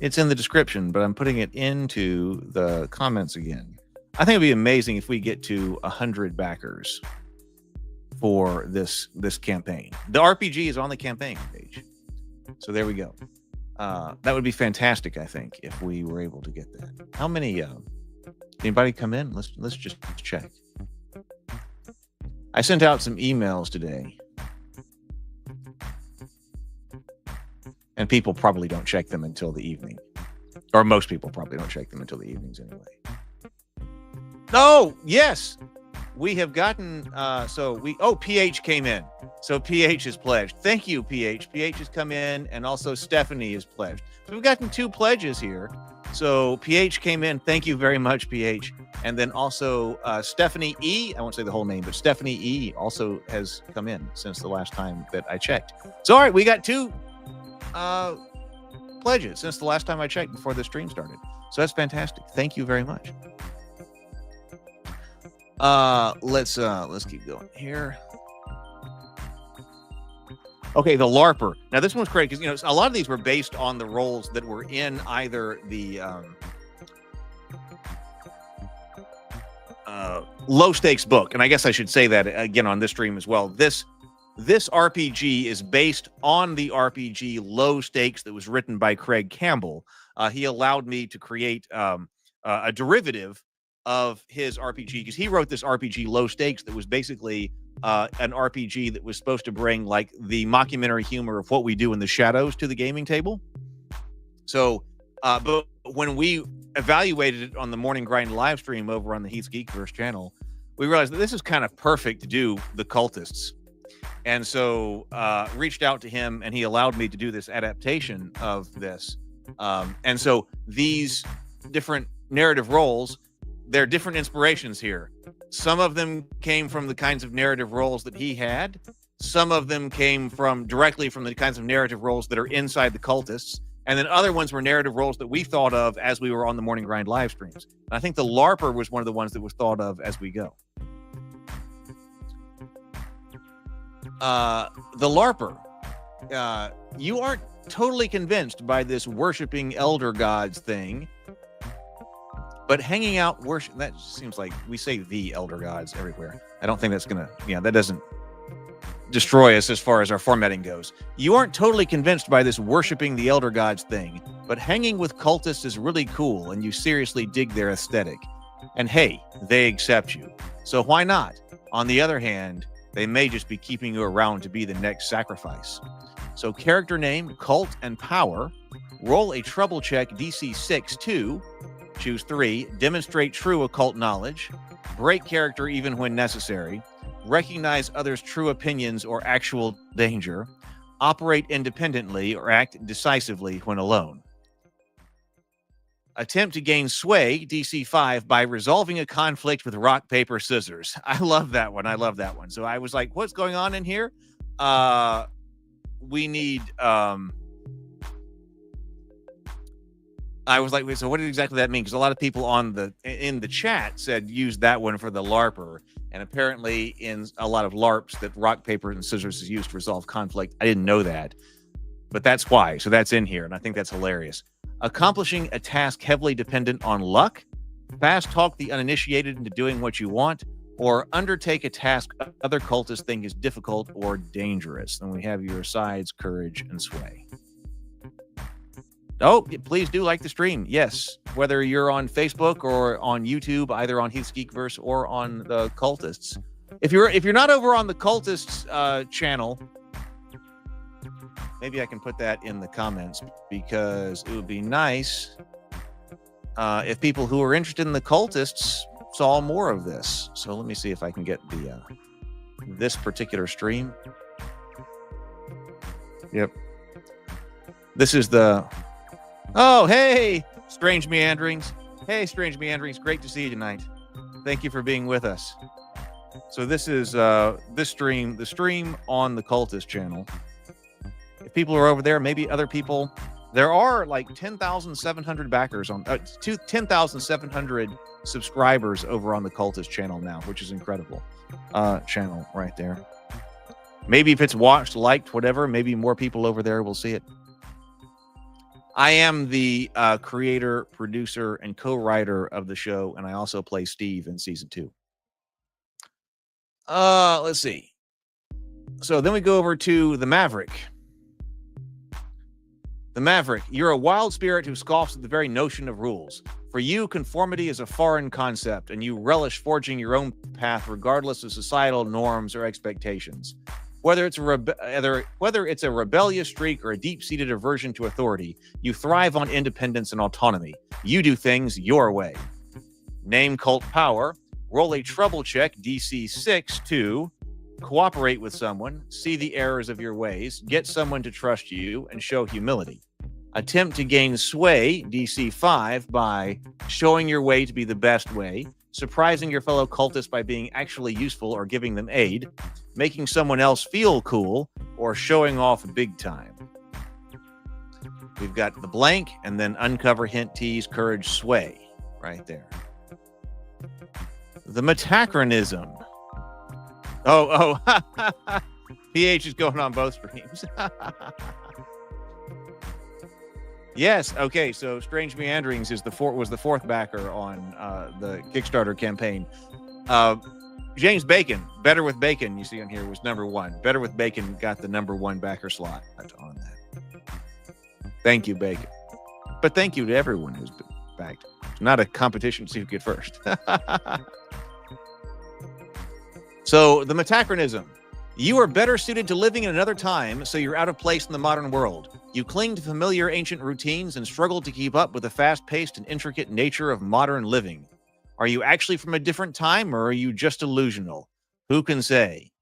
It's in the description, but I'm putting it into the comments again. I think it'd be amazing if we get to 100 backers for this campaign. The RPG is on the campaign page. So there we go. That would be fantastic, I think, if we were able to get that. How many Anybody come in? Let's just check. I sent out some emails today, and people probably don't check them until the evening, or most people probably don't check them until the evenings anyway. Oh, yes, we have gotten. PH came in, so PH is pledged. Thank you, PH. PH has come in, and also Stephanie is pledged. So we've gotten 2 pledges here. So PH came in. Thank you very much, PH. And then also Stephanie E. I won't say the whole name, but Stephanie E. also has come in since the last time that I checked. So, all right, we got 2 pledges since the last time I checked before the stream started. So that's fantastic. Thank you very much. Let's keep going here. Okay, the LARPer. Now this one's great because a lot of these were based on the roles that were in either the low stakes book, and I guess I should say that again on this stream as well. This RPG is based on the RPG Low Stakes that was written by Craig Campbell. He allowed me to create a derivative of his RPG because he wrote this RPG Low Stakes that was basically an RPG that was supposed to bring like the mockumentary humor of what we do in the shadows to the gaming table. So, but when we evaluated it on the Morning Grind live stream over on the Heath's Geekverse channel, we realized that this is kind of perfect to do the Cultists. And so reached out to him, and he allowed me to do this adaptation of this. And so these different narrative roles, they're different inspirations here. Some of them came from the kinds of narrative roles that he had. Some of them came directly from the kinds of narrative roles that are inside the Cultists. And then other ones were narrative roles that we thought of as we were on the Morning Grind live streams. And I think the LARPer was one of the ones that was thought of as we go. The LARPer, you aren't totally convinced by this worshiping elder gods thing, but hanging out worship, that seems like we say the elder gods everywhere. I don't think that's gonna, that doesn't destroy us as far as our formatting goes. You aren't totally convinced by this worshiping the elder gods thing, but hanging with cultists is really cool and you seriously dig their aesthetic. And hey, they accept you. So why not? On the other hand, they may just be keeping you around to be the next sacrifice. So character name, cult, and power. Roll a trouble check DC 6-2. Choose 3. Demonstrate true occult knowledge. Break character even when necessary. Recognize others' true opinions or actual danger. Operate independently or act decisively when alone. Attempt to gain sway, DC 5, by resolving a conflict with rock, paper, scissors. I love that one. I love that one. So I was like, what's going on in here? We need... I was like, wait, so what did exactly that mean? Because a lot of people in the chat said use that one for the LARPer. And apparently in a lot of LARPs that rock, paper, and scissors is used to resolve conflict. I didn't know that. But that's why. So that's in here. And I think that's hilarious. Accomplishing a task heavily dependent on luck. Fast talk the uninitiated into doing what you want. Or undertake a task other cultists think is difficult or dangerous. Then we have your sides, courage, and sway. Oh, please do like the stream. Yes, whether you're on Facebook or on YouTube, either on Heath's Geekverse or on the Cultists. If you're not over on the Cultists channel, maybe I can put that in the comments because it would be nice if people who are interested in the Cultists saw more of this. So let me see if I can get the this particular stream. Yep. This is the... Oh, hey, Strange Meanderings. Hey, Strange Meanderings. Great to see you tonight. Thank you for being with us. So this is the stream on the Cultist channel. If people are over there, maybe other people. There are like 10,700 backers on 10,700 subscribers over on the Cultist channel now, which is incredible. Channel right there. Maybe if it's watched, liked, whatever, maybe more people over there will see it. I am the creator, producer, and co-writer of the show, and I also play Steve in season 2. Let's see. So then we go over to the Maverick. The Maverick, you're a wild spirit who scoffs at the very notion of rules. For you, conformity is a foreign concept, and you relish forging your own path regardless of societal norms or expectations. Whether it's a rebellious streak or a deep-seated aversion to authority, you thrive on independence and autonomy. You do things your way. Name cult power. Roll a trouble check, DC 6, to cooperate with someone, see the errors of your ways, get someone to trust you, and show humility. Attempt to gain sway, DC 5, by showing your way to be the best way, surprising your fellow cultists by being actually useful or giving them aid, making someone else feel cool, or showing off big time. We've got the blank, and then uncover, hint, tease, courage, sway, right there. The metachronism. Oh, PH is going on both streams. Yes. Okay. So, Strange Meanderings was the fourth backer on the Kickstarter campaign. James Bacon, Better with Bacon, you see on here, was number one. Better with Bacon got the number one backer slot on that. Thank you, Bacon. But thank you to everyone who's been backed. It's not a competition to see who get first. So, the metachronism. You are better suited to living in another time, so you're out of place in the modern world. You cling to familiar ancient routines and struggle to keep up with the fast-paced and intricate nature of modern living. Are you actually from a different time, or are you just delusional? Who can say?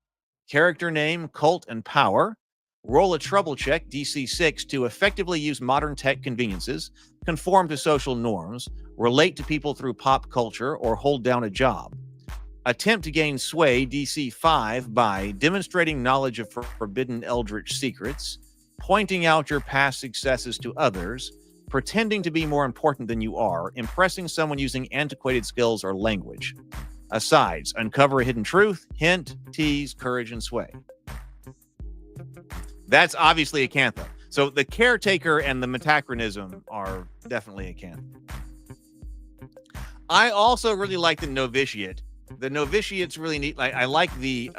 Character name, cult, and power. Roll a trouble check, DC 6, to effectively use modern tech conveniences, conform to social norms, relate to people through pop culture, or hold down a job. Attempt to gain sway, DC 5, by demonstrating knowledge of forbidden eldritch secrets, pointing out your past successes to others, pretending to be more important than you are, impressing someone using antiquated skills or language. Asides, uncover a hidden truth, hint, tease, courage, and sway. That's obviously a cantha. So the caretaker and the metachronism are definitely a cantha. I also really like the novitiate. The novitiate's really neat. I like the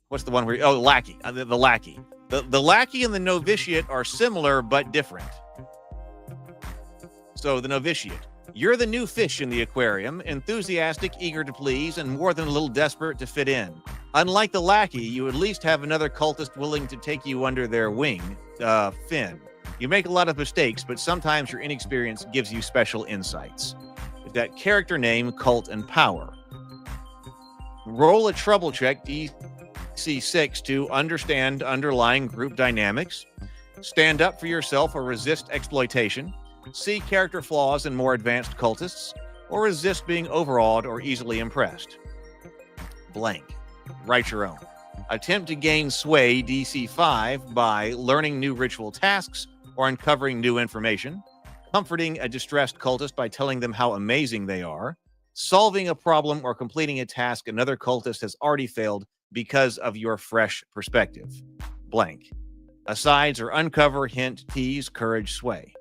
what's the one where lackey? The lackey. The lackey and the novitiate are similar but different. So the novitiate. You're the new fish in the aquarium, enthusiastic, eager to please, and more than a little desperate to fit in. Unlike the lackey, you at least have another cultist willing to take you under their wing, Finn. You make a lot of mistakes, but sometimes your inexperience gives you special insights. We've got character name, cult, and power. Roll a trouble check, DC 6, to understand underlying group dynamics, stand up for yourself or resist exploitation, see character flaws in more advanced cultists, or resist being overawed or easily impressed. Blank. Write your own. Attempt to gain sway, DC 5, by learning new ritual tasks or uncovering new information, comforting a distressed cultist by telling them how amazing they are, solving a problem or completing a task another cultist has already failed because of your fresh perspective. Blank. Asides or uncover, hint, tease, courage, sway.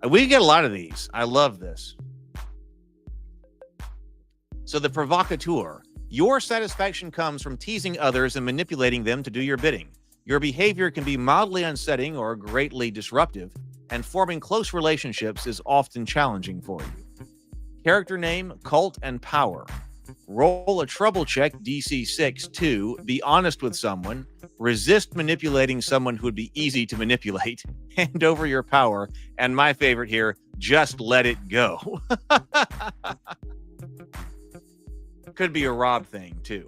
We get a lot of these. I love this. So the provocateur. Your satisfaction comes from teasing others and manipulating them to do your bidding. Your behavior can be mildly unsettling or greatly disruptive, and forming close relationships is often challenging for you. Character name, cult, and power. Roll a trouble check, DC 6, to be honest with someone, resist manipulating someone who would be easy to manipulate, hand over your power, and my favorite here, just let it go. Could be a Rob thing, too.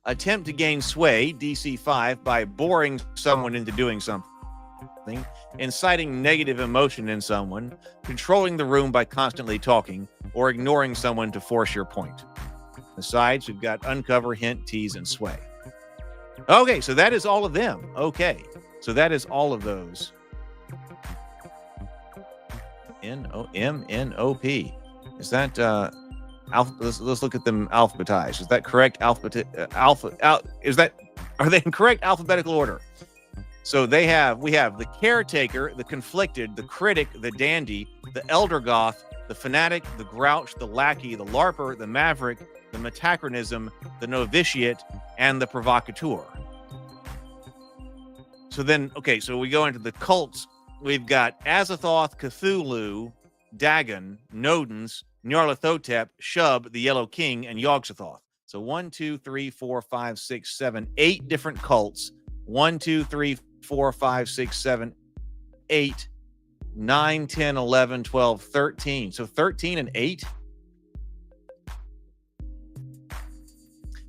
Attempt to gain sway, DC 5, by boring someone into doing something, inciting negative emotion in someone, controlling the room by constantly talking, or ignoring someone to force your point. Besides, we've got uncover, hint, tease, and sway. Okay, so that is all of them. Okay, so that is all of those. N-O-M-N-O-P. Is that... let's look at them alphabetized. Is that correct? Are they in correct alphabetical order? So we have the caretaker, the conflicted, the critic, the dandy, the elder goth, the fanatic, the grouch, the lackey, the larper, the maverick, the metachronism, the novitiate, and the provocateur. So then, okay, so we go into the cults. We've got Azathoth, Cthulhu, Dagon, Nodens, Nyarlathotep, Shub, the Yellow King, and Yog-Sothoth. So 1, 2, 3, 4, 5, 6, 7, 8 different cults. 1, 2, 3, 4, 5, 6, 7, 8, 9, 10, 11, 12, 13. So 13 and 8.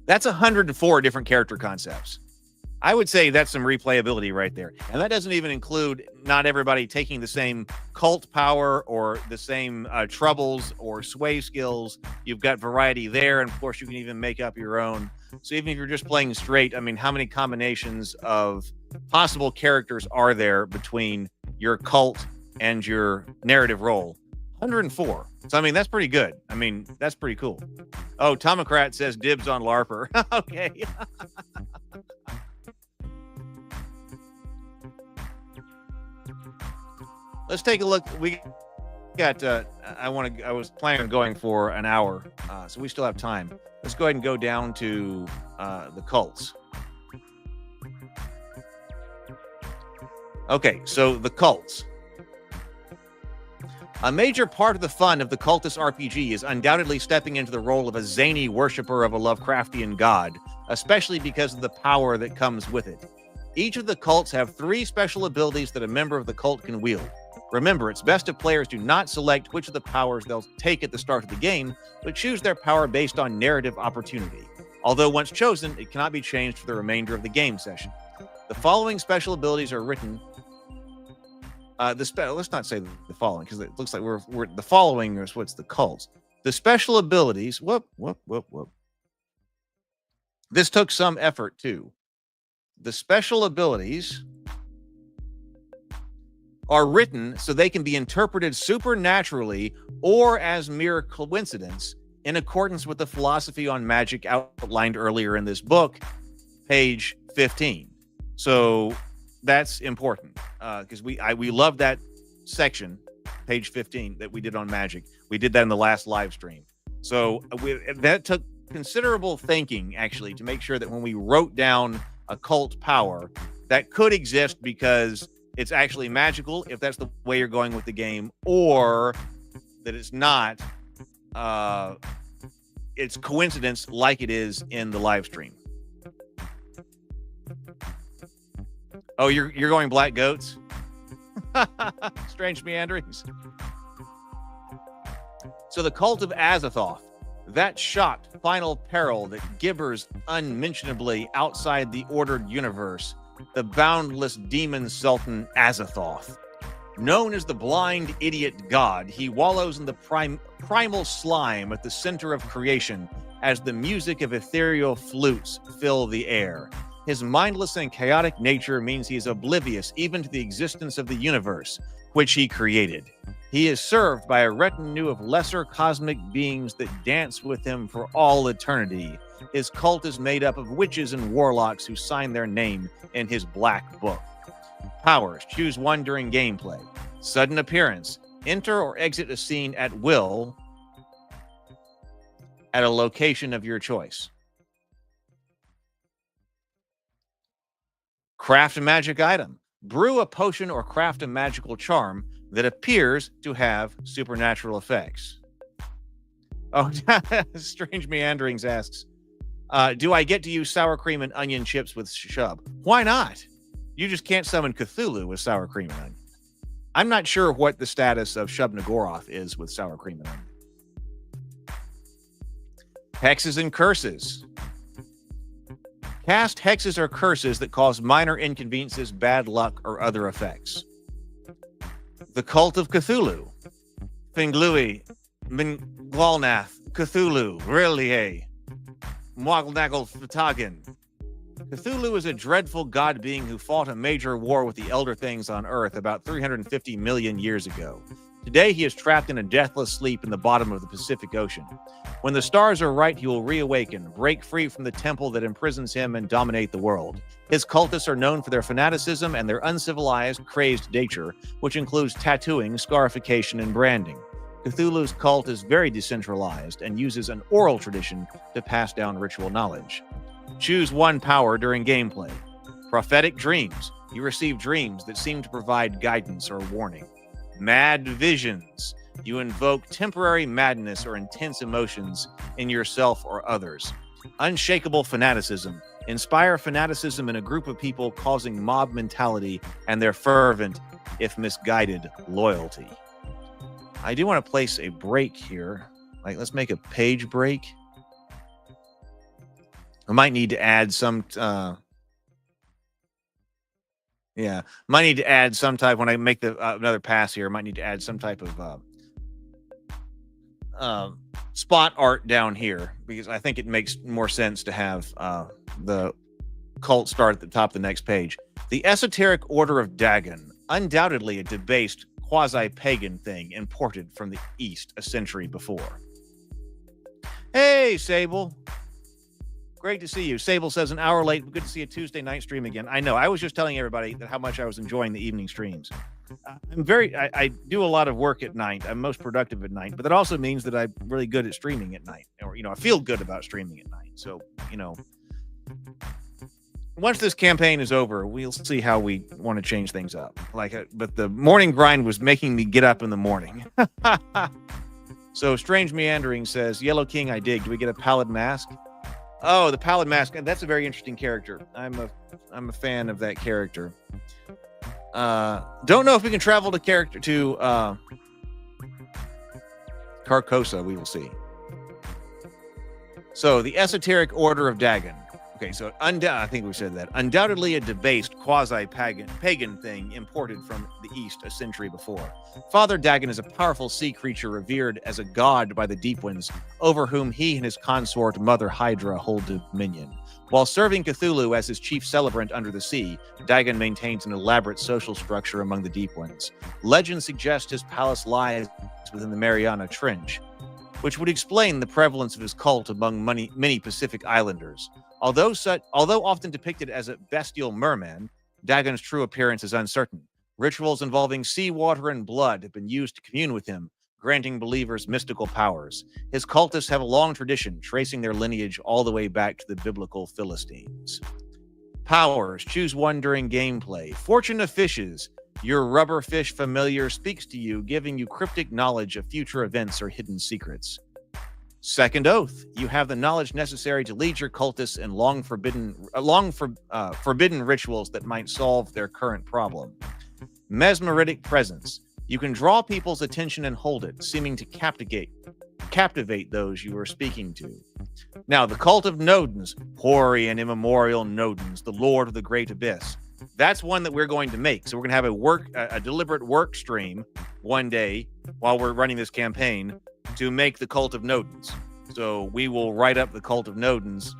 That's 104 different character concepts. I would say that's some replayability right there. And that doesn't even include not everybody taking the same cult power or the same troubles or sway skills. You've got variety there. And of course, you can even make up your own. So even if you're just playing straight, I mean, how many combinations of possible characters are there between your cult and your narrative role? 104. So, I mean, that's pretty good. I mean, that's pretty cool. Oh, Tomocrat says dibs on LARPer. Okay. Let's take a look. We got, I was planning on going for an hour, so we still have time. Let's go ahead and go down to the cults. Okay, so the cults. A major part of the fun of the Cultist RPG is undoubtedly stepping into the role of a zany worshiper of a Lovecraftian god, especially because of the power that comes with it. Each of the cults have 3 special abilities that a member of the cult can wield. Remember, it's best if players do not select which of the powers they'll take at the start of the game, but choose their power based on narrative opportunity. Although once chosen, it cannot be changed for the remainder of the game session. The following special abilities are written. Let's not say the following, because it looks like we're the following is what's the cults. The special abilities. Whoop. This took some effort too. The special abilities are written so they can be interpreted supernaturally or as mere coincidence in accordance with the philosophy on magic outlined earlier in this book, page 15. So that's important because we love that section, page 15, that we did on magic. We did that in the last live stream. So that took considerable thinking, actually, to make sure that when we wrote down a cult power, that could exist because it's actually magical, if that's the way you're going with the game, or that it's not. It's coincidence like it is in the live stream. Oh, you're going black goats? Strange meanderings. So the cult of Azathoth, that shot final peril that gibbers unmentionably outside the ordered universe, the boundless demon sultan Azathoth. Known as the blind idiot god, he wallows in the primal slime at the center of creation as the music of ethereal flutes fill the air. His mindless and chaotic nature means he is oblivious even to the existence of the universe, which he created. He is served by a retinue of lesser cosmic beings that dance with him for all eternity. His cult is made up of witches and warlocks who sign their name in his black book. Powers. Choose one during gameplay. Sudden appearance. Enter or exit a scene at will at a location of your choice. Craft a magic item. Brew a potion or craft a magical charm that appears to have supernatural effects. Oh, Strange Meanderings asks, do I get to use sour cream and onion chips with Shub? Why not? You just can't summon Cthulhu with sour cream and onion. I'm not sure what the status of Shub Nagoroth is with sour cream and onion. Hexes and curses. Cast hexes or curses that cause minor inconveniences, bad luck, or other effects. The Cult of Cthulhu. Finglui, Mingwalnath, Cthulhu, Rillier, Mwagnagel Fatagan. Cthulhu is a dreadful god being who fought a major war with the Elder Things on Earth about 350 million years ago. Today, he is trapped in a deathless sleep in the bottom of the Pacific Ocean. When the stars are right, he will reawaken, break free from the temple that imprisons him, and dominate the world. His cultists are known for their fanaticism and their uncivilized, crazed nature, which includes tattooing, scarification, and branding. Cthulhu's cult is very decentralized and uses an oral tradition to pass down ritual knowledge. Choose one power during gameplay. Prophetic dreams. You receive dreams that seem to provide guidance or warning. Mad visions. You invoke temporary madness or intense emotions in yourself or others. Unshakable fanaticism. Inspire fanaticism in a group of people, causing mob mentality and their fervent, if misguided, loyalty. I do want to place a break here. Like, let's make a page break. I might need to add some... might need to add some type, when I make the another pass here, I might need to add some type of spot art down here, because I think it makes more sense to have the cult start at the top of the next page. The Esoteric Order of Dagon, undoubtedly a debased quasi-pagan thing imported from the East a century before. Hey, Sable. Great to see you. Sable says an hour late. Good to see a Tuesday night stream again. I know. I was just telling everybody that how much I was enjoying the evening streams. I do a lot of work at night. I'm most productive at night, but that also means that I'm really good at streaming at night. Or, I feel good about streaming at night. So, once this campaign is over, we'll see how we want to change things up. But the morning grind was making me get up in the morning. So Strange Meandering says, Yellow King, I dig. Do we get a pallid mask? Oh, the Pallid Mask. That's a very interesting character. I'm a fan of that character. Don't know if we can travel to Carcosa. We will see. So the Esoteric Order of Dagon. Okay, so I think we said that. Undoubtedly a debased quasi-pagan thing imported from the East a century before. Father Dagon is a powerful sea creature revered as a god by the Deep Ones, over whom he and his consort Mother Hydra hold dominion. While serving Cthulhu as his chief celebrant under the sea, Dagon maintains an elaborate social structure among the Deep Ones. Legend suggests his palace lies within the Mariana Trench, which would explain the prevalence of his cult among many Pacific Islanders. Although often depicted as a bestial merman, Dagon's true appearance is uncertain. Rituals involving seawater and blood have been used to commune with him, granting believers mystical powers. His cultists have a long tradition, tracing their lineage all the way back to the biblical Philistines. Powers. Choose one during gameplay. Fortune of Fishes. Your rubber fish familiar speaks to you, giving you cryptic knowledge of future events or hidden secrets. Second Oath. You have the knowledge necessary to lead your cultists in forbidden rituals that might solve their current problem. Mesmeritic Presence. You can draw people's attention and hold it, seeming to captivate those you are speaking to. Now, the Cult of Nodens, hoary and immemorial Nodens, the Lord of the Great Abyss. That's one that we're going to make. So we're going to have a deliberate work stream one day while we're running this campaign to make the Cult of Nodens. So we will write up the Cult of Nodens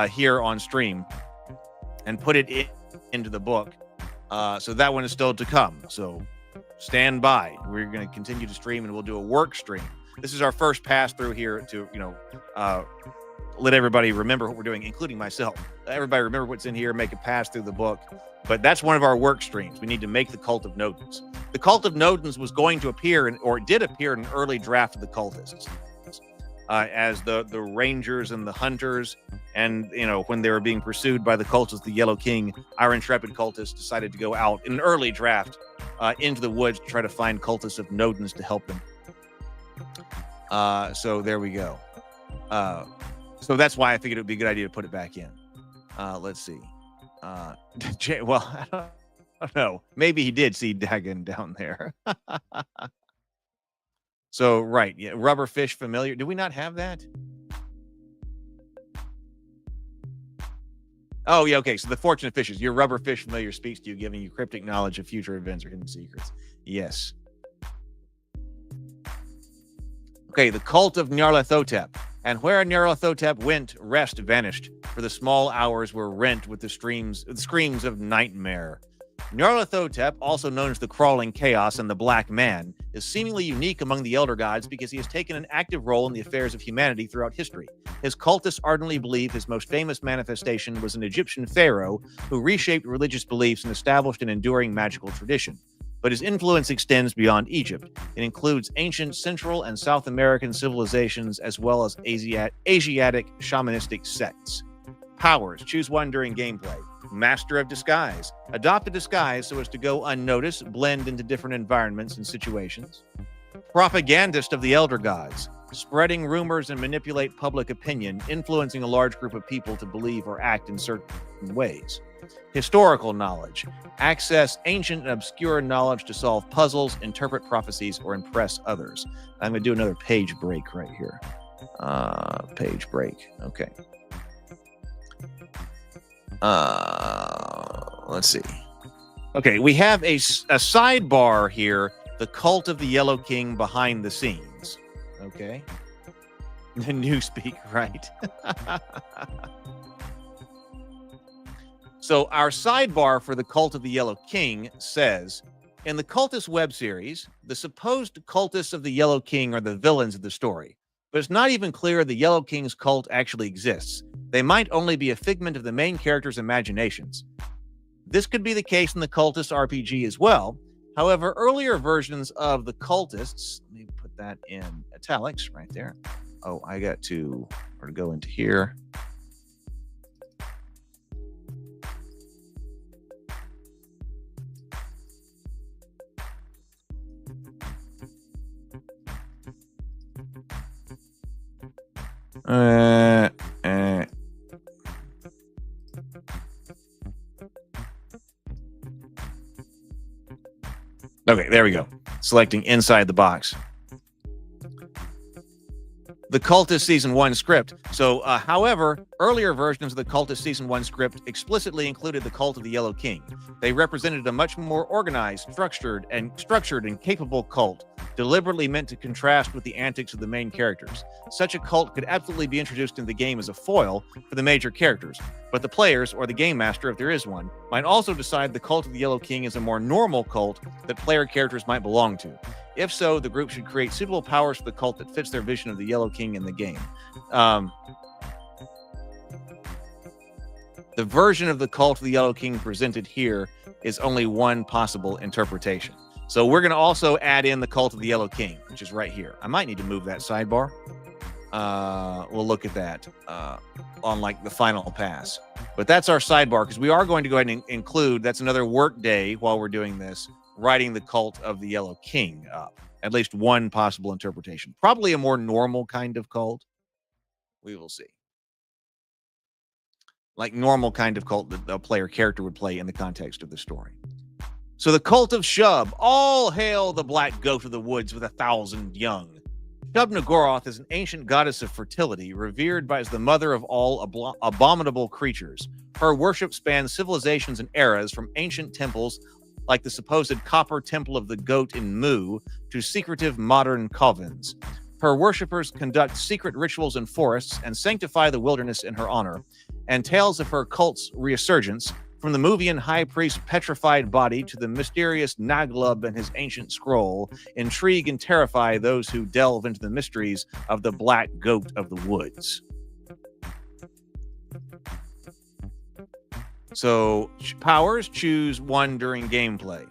here on stream and put it into the book. So that one is still to come. So stand by. We're going to continue to stream, and we'll do a work stream. This is our first pass through here to, let everybody remember what we're doing, including myself. Everybody remember what's in here, make a pass through the book. But that's one of our work streams. We need to make the Cult of Nodens. The Cult of Nodens was going to appear, or it did appear in an early draft of the Cultists, as the Rangers and the Hunters. And, when they were being pursued by the Cultists, the Yellow King, our intrepid cultists decided to go out in an early draft into the woods to try to find Cultists of Nodens to help them. So there we go. So that's why I figured it would be a good idea to put it back in. Let's see. Well, I don't know. Maybe he did see Dagon down there. So, right. Yeah, rubber fish familiar. Do we not have that? Oh, yeah. Okay. So the Fortune of Fishes. Your rubber fish familiar speaks to you, giving you cryptic knowledge of future events or hidden secrets. Yes. Okay. The Cult of Nyarlathotep. And where Nyarlathotep went, rest vanished, for the small hours were rent with the screams of nightmare. Nyarlathotep, also known as the Crawling Chaos and the Black Man, is seemingly unique among the Elder Gods because he has taken an active role in the affairs of humanity throughout history. His cultists ardently believe his most famous manifestation was an Egyptian pharaoh who reshaped religious beliefs and established an enduring magical tradition. But his influence extends beyond Egypt. It includes ancient Central and South American civilizations as well as Asiatic shamanistic sects. Powers. Choose one during gameplay. Master of Disguise. Adopt a disguise so as to go unnoticed, blend into different environments and situations. Propagandist of the Elder Gods. Spreading rumors and manipulate public opinion, influencing a large group of people to believe or act in certain ways. Historical knowledge. Access ancient and obscure knowledge to solve puzzles, interpret prophecies, or impress others. I'm going to do another page break right here. Page break. Okay. Let's see. Okay, we have a sidebar here. The Cult of the Yellow King behind the scenes. Okay. The newspeak, right? So our sidebar for the Cult of the Yellow King says, in the Cultist web series, the supposed cultists of the Yellow King are the villains of the story. But it's not even clear the Yellow King's cult actually exists. They might only be a figment of the main character's imaginations. This could be the case in the Cultist RPG as well. However, earlier versions of the Cultists, let me put that in italics right there. Oh, I got to go into here. Okay, there we go. Selecting inside the box. The Cultist Season 1 script. So, however, earlier versions of the Cultist Season 1 script explicitly included the Cult of the Yellow King. They represented a much more organized, structured, and capable cult, deliberately meant to contrast with the antics of the main characters. Such a cult could absolutely be introduced into the game as a foil for the major characters, but the players, or the game master if there is one, might also decide the Cult of the Yellow King is a more normal cult that player characters might belong to. If so, the group should create suitable powers for the cult that fits their vision of the Yellow King in the game. The version of the Cult of the Yellow King presented here is only one possible interpretation. So we're going to also add in the Cult of the Yellow King, which is right here. I might need to move that sidebar. We'll look at that on like the final pass. But that's our sidebar, because we are going to go ahead and include, that's another work day while we're doing this, writing the Cult of the Yellow King up. At least one possible interpretation. Probably a more normal kind of cult. We will see. Like normal kind of cult that a player character would play in the context of the story. So the Cult of Shub. All hail the black goat of the woods with 1,000 young. Shub Nagoroth is an ancient goddess of fertility, revered as the mother of all abominable creatures. Her worship spans civilizations and eras, from ancient temples like the supposed Copper Temple of the Goat in Mu to secretive modern covens. Her worshippers conduct secret rituals in forests and sanctify the wilderness in her honor. And tales of her cult's resurgence, from the Movian high priest's petrified body to the mysterious Naglub and his ancient scroll, intrigue and terrify those who delve into the mysteries of the Black Goat of the Woods. So, powers, choose one during gameplay.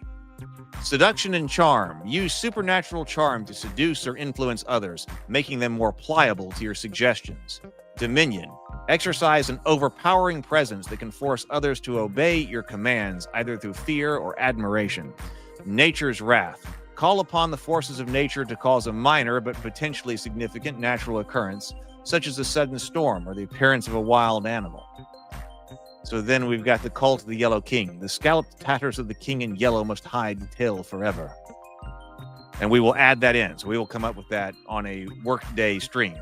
Seduction and charm. Use supernatural charm to seduce or influence others, making them more pliable to your suggestions. Dominion. Exercise an overpowering presence that can force others to obey your commands, either through fear or admiration. Nature's wrath. Call upon the forces of nature to cause a minor but potentially significant natural occurrence, such as a sudden storm or the appearance of a wild animal. So then we've got the Cult of the Yellow King. The scalloped tatters of the king in yellow must hide the tale forever. And we will add that in. So we will come up with that on a workday stream.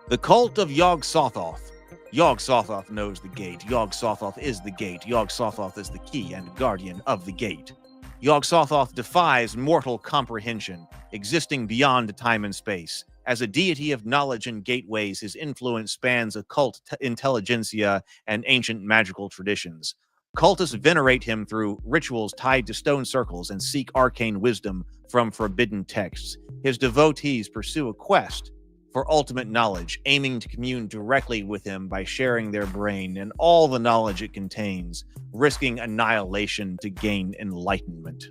The Cult of Yog-Sothoth. Yog-Sothoth knows the gate. Yog-Sothoth is the gate. Yog-Sothoth is the key and guardian of the gate. Yog-Sothoth defies mortal comprehension, existing beyond time and space. As a deity of knowledge and gateways, his influence spans occult intelligentsia and ancient magical traditions. Cultists venerate him through rituals tied to stone circles and seek arcane wisdom from forbidden texts. His devotees pursue a quest for ultimate knowledge, aiming to commune directly with him by sharing their brain and all the knowledge it contains, risking annihilation to gain enlightenment.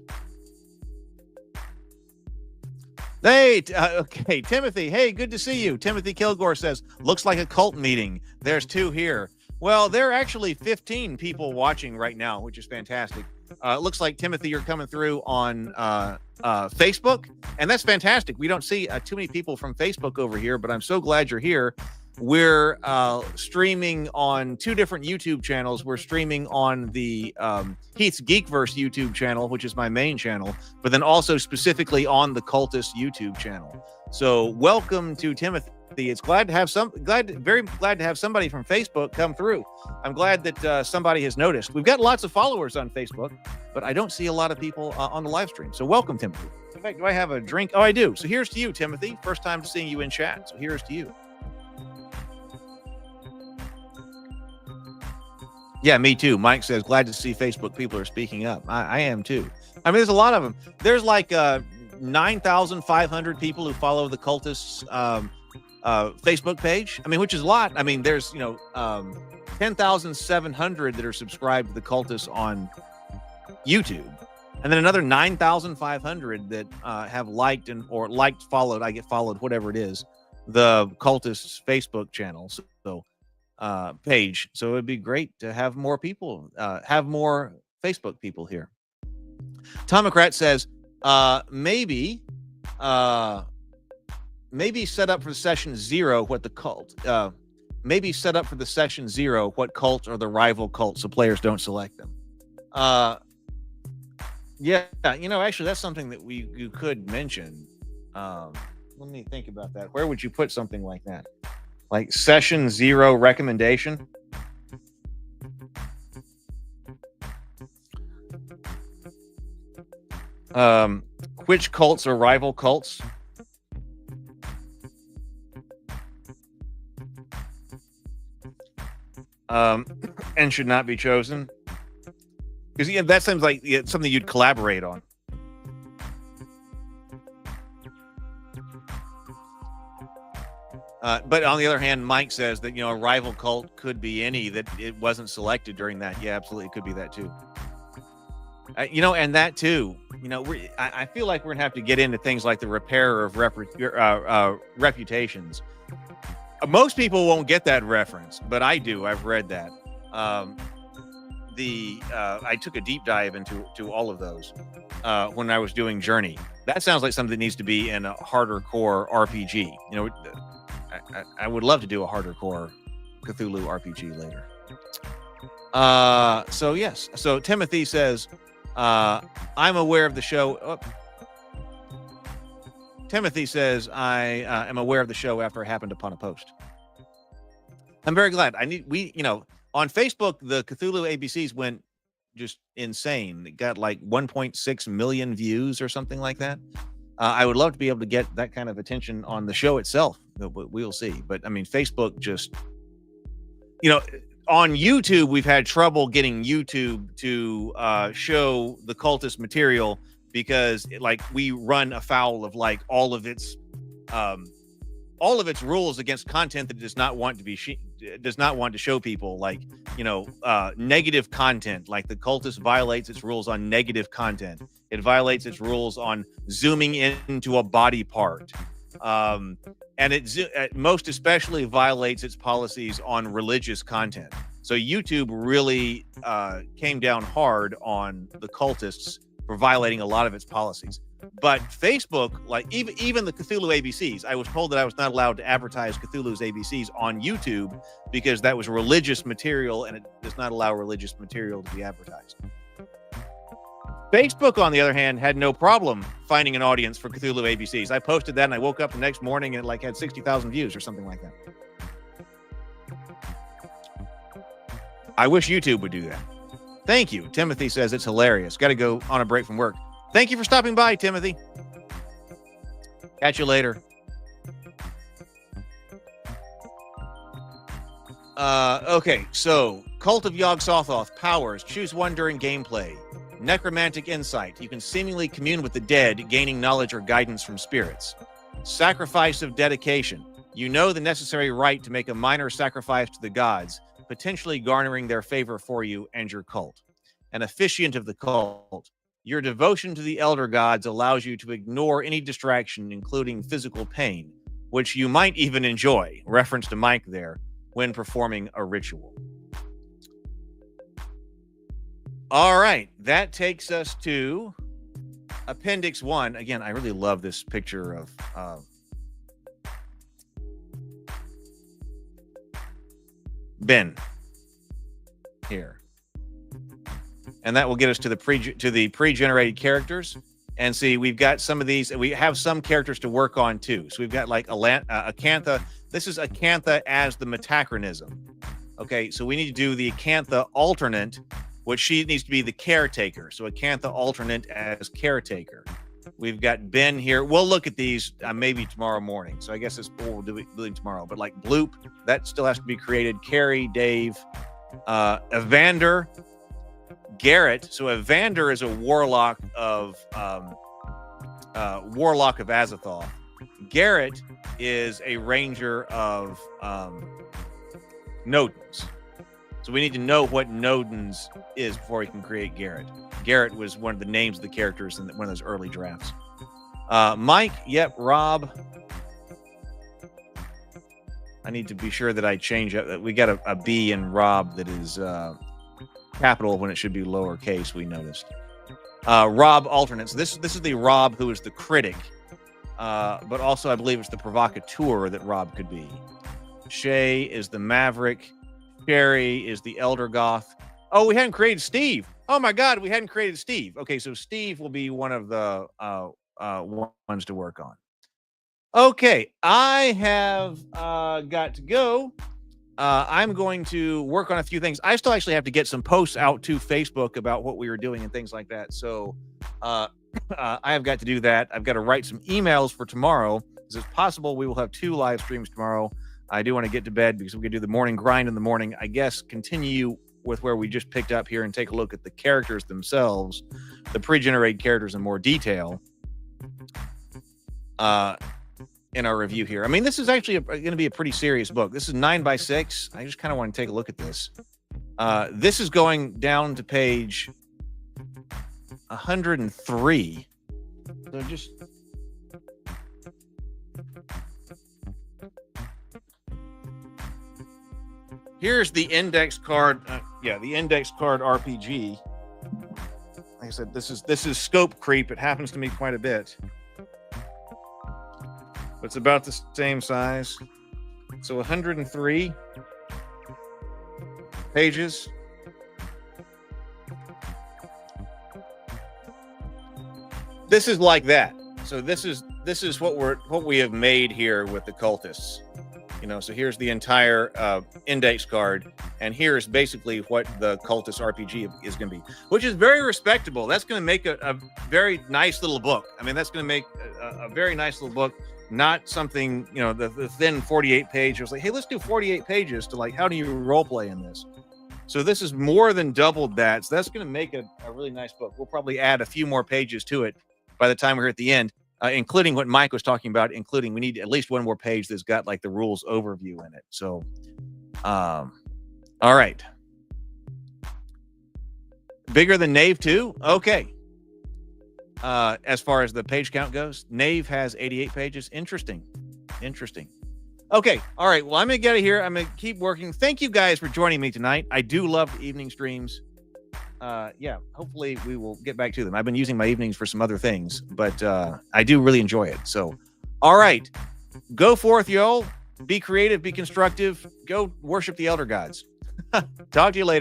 Hey, okay, Timothy. Hey, good to see you. Timothy Kilgore says, looks like a cult meeting. There's two here. Well, there are actually 15 people watching right now, which is fantastic. It looks like, Timothy, you're coming through on Facebook, and that's fantastic. We don't see too many people from Facebook over here, but I'm so glad you're here. We're streaming on 2 different YouTube channels. We're streaming on the Heath's Geekverse YouTube channel, which is my main channel, but then also specifically on the Cultists YouTube channel. So welcome to Timothy. It's very glad to have somebody from Facebook come through. I'm glad that somebody has noticed. We've got lots of followers on Facebook, but I don't see a lot of people on the live stream. So welcome, Timothy. In fact, do I have a drink? Oh, I do. So here's to you, Timothy. First time seeing you in chat. So here's to you. Yeah, me too. Mike says, glad to see Facebook people are speaking up. I am too. I mean, there's a lot of them. There's like 9,500 people who follow the Cultists Facebook page. I mean, which is a lot. I mean, there's 10,700 that are subscribed to the Cultists on YouTube, and then another 9,500 that have liked followed. I get followed, whatever it is, the Cultists Facebook channel. So page. So it'd be great to have more people, have more Facebook people here. Tomocrat says, maybe set up for session 0 what the cult maybe set up for the session 0 what cult or the rival cult so players don't select them. Yeah, actually that's something that you could mention. Let me think about that. Where would you put something like that? Like session 0 recommendation? Which cults are rival cults? And should not be chosen, because that seems like something you'd collaborate on. But on the other hand, Mike says that a rival cult could be any that it wasn't selected during that. Yeah, absolutely, it could be that too. And that too. I feel like we're gonna have to get into things like the repairer of reputations. Most people won't get that reference, but I do. I've read that. I took a deep dive into all of those when I was doing Journey. That sounds like something that needs to be in a harder core RPG. I would love to do a harder core Cthulhu RPG later. So yes. So Timothy says, I'm aware of the show. Oh. Timothy says, I am aware of the show after I happened upon a post. I'm very glad. On Facebook, the Cthulhu ABCs went just insane. It got like 1.6 million views or something like that. I would love to be able to get that kind of attention on the show itself. We'll see. But I mean, Facebook just, on YouTube, we've had trouble getting YouTube to show the Cultist material, because we run afoul of all of its rules against content that does not want to show people, negative content. Like the Cultist violates its rules on negative content. It violates its rules on zooming into a body part, and it most especially violates its policies on religious content. So YouTube really came down hard on the Cultists for violating a lot of its policies. But Facebook, even the Cthulhu ABCs, I was told that I was not allowed to advertise Cthulhu's ABCs on YouTube because that was religious material, and it does not allow religious material to be advertised. Facebook, on the other hand, had no problem finding an audience for Cthulhu ABCs. I posted that, and I woke up the next morning and it had 60,000 views or something like that. I wish YouTube would do that. Thank you. Timothy says it's hilarious. Got to go on a break from work. Thank you for stopping by, Timothy. Catch you later. Okay, so Cult of Yog-Sothoth powers. Choose one during gameplay. Necromantic insight. You can seemingly commune with the dead, gaining knowledge or guidance from spirits. Sacrifice of dedication. You know the necessary rite to make a minor sacrifice to the gods, potentially garnering their favor for you and your cult. An officiant of the cult. Your devotion to the elder gods allows you to ignore any distraction, including physical pain, which you might even enjoy, reference to Mike there, when performing a ritual. All right, that takes us to Appendix 1. Again, I really love this picture of Ben here, and that will get us to the pre-generated characters. And see, we've got some of these, and we have some characters to work on too. So we've got like Acantha. This is Acantha as the metachronism. Okay, so we need to do the Acantha alternate, which she needs to be the caretaker. So Acantha alternate as caretaker. We've got Ben here. We'll look at these maybe tomorrow morning. So I guess we'll do it tomorrow. But like Bloop, that still has to be created. Carrie, Dave, Evander, Garrett. So Evander is a warlock of Azathoth. Garrett is a ranger of Nodens. So we need to know what Nodens is before we can create Garrett. Garrett was one of the names of the characters in one of those early drafts. Mike, yep. Rob. I need to be sure that I change up. We got a B in Rob that is capital when it should be lowercase, we noticed. Rob alternates. This is the Rob who is the critic. But also I believe it's the provocateur that Rob could be. Shay is the maverick. Sherry is the elder goth. Oh, we hadn't created Steve. Oh my God, we hadn't created Steve. Okay, so Steve will be one of the ones to work on. Okay, I have got to go. I'm going to work on a few things. I still actually have to get some posts out to Facebook about what we were doing and things like that. So I have got to do that. I've got to write some emails for tomorrow. Is it possible we will have 2 live streams tomorrow? I do want to get to bed because we can do the morning grind in the morning. I guess continue with where we just picked up here and take a look at the characters themselves, the pre-generated characters in more detail in our review here. I mean, this is actually going to be a pretty serious book. This is 9x6. I just kind of want to take a look at this. This is going down to page 103. So just... Here's the index card. The index card RPG. Like I said, this is scope creep. It happens to me quite a bit. But it's about the same size. So 103 pages. This is like that. So this is what we have made here with the cultists. So here's the entire index card, and here's basically what the Cultist RPG is going to be, which is very respectable. That's going to make a very nice little book. I mean, that's going to make a very nice little book, not something, the thin 48 page. It was like, hey, let's do 48 pages to like, how do you role play in this? So this is more than doubled that. So that's going to make a really nice book. We'll probably add a few more pages to it by the time we're at the end. Including what Mike was talking about, including we need at least one more page that's got like the rules overview in it. So, all right. Bigger than Knave 2? Okay. As far as the page count goes, Knave has 88 pages. Interesting. Okay. All right. Well, I'm going to get out of here. I'm going to keep working. Thank you guys for joining me tonight. I do love the evening streams. Hopefully we will get back to them. I've been using my evenings for some other things, but I do really enjoy it. So, all right, go forth, y'all. Be creative, be constructive. Go worship the elder gods. Talk to you later.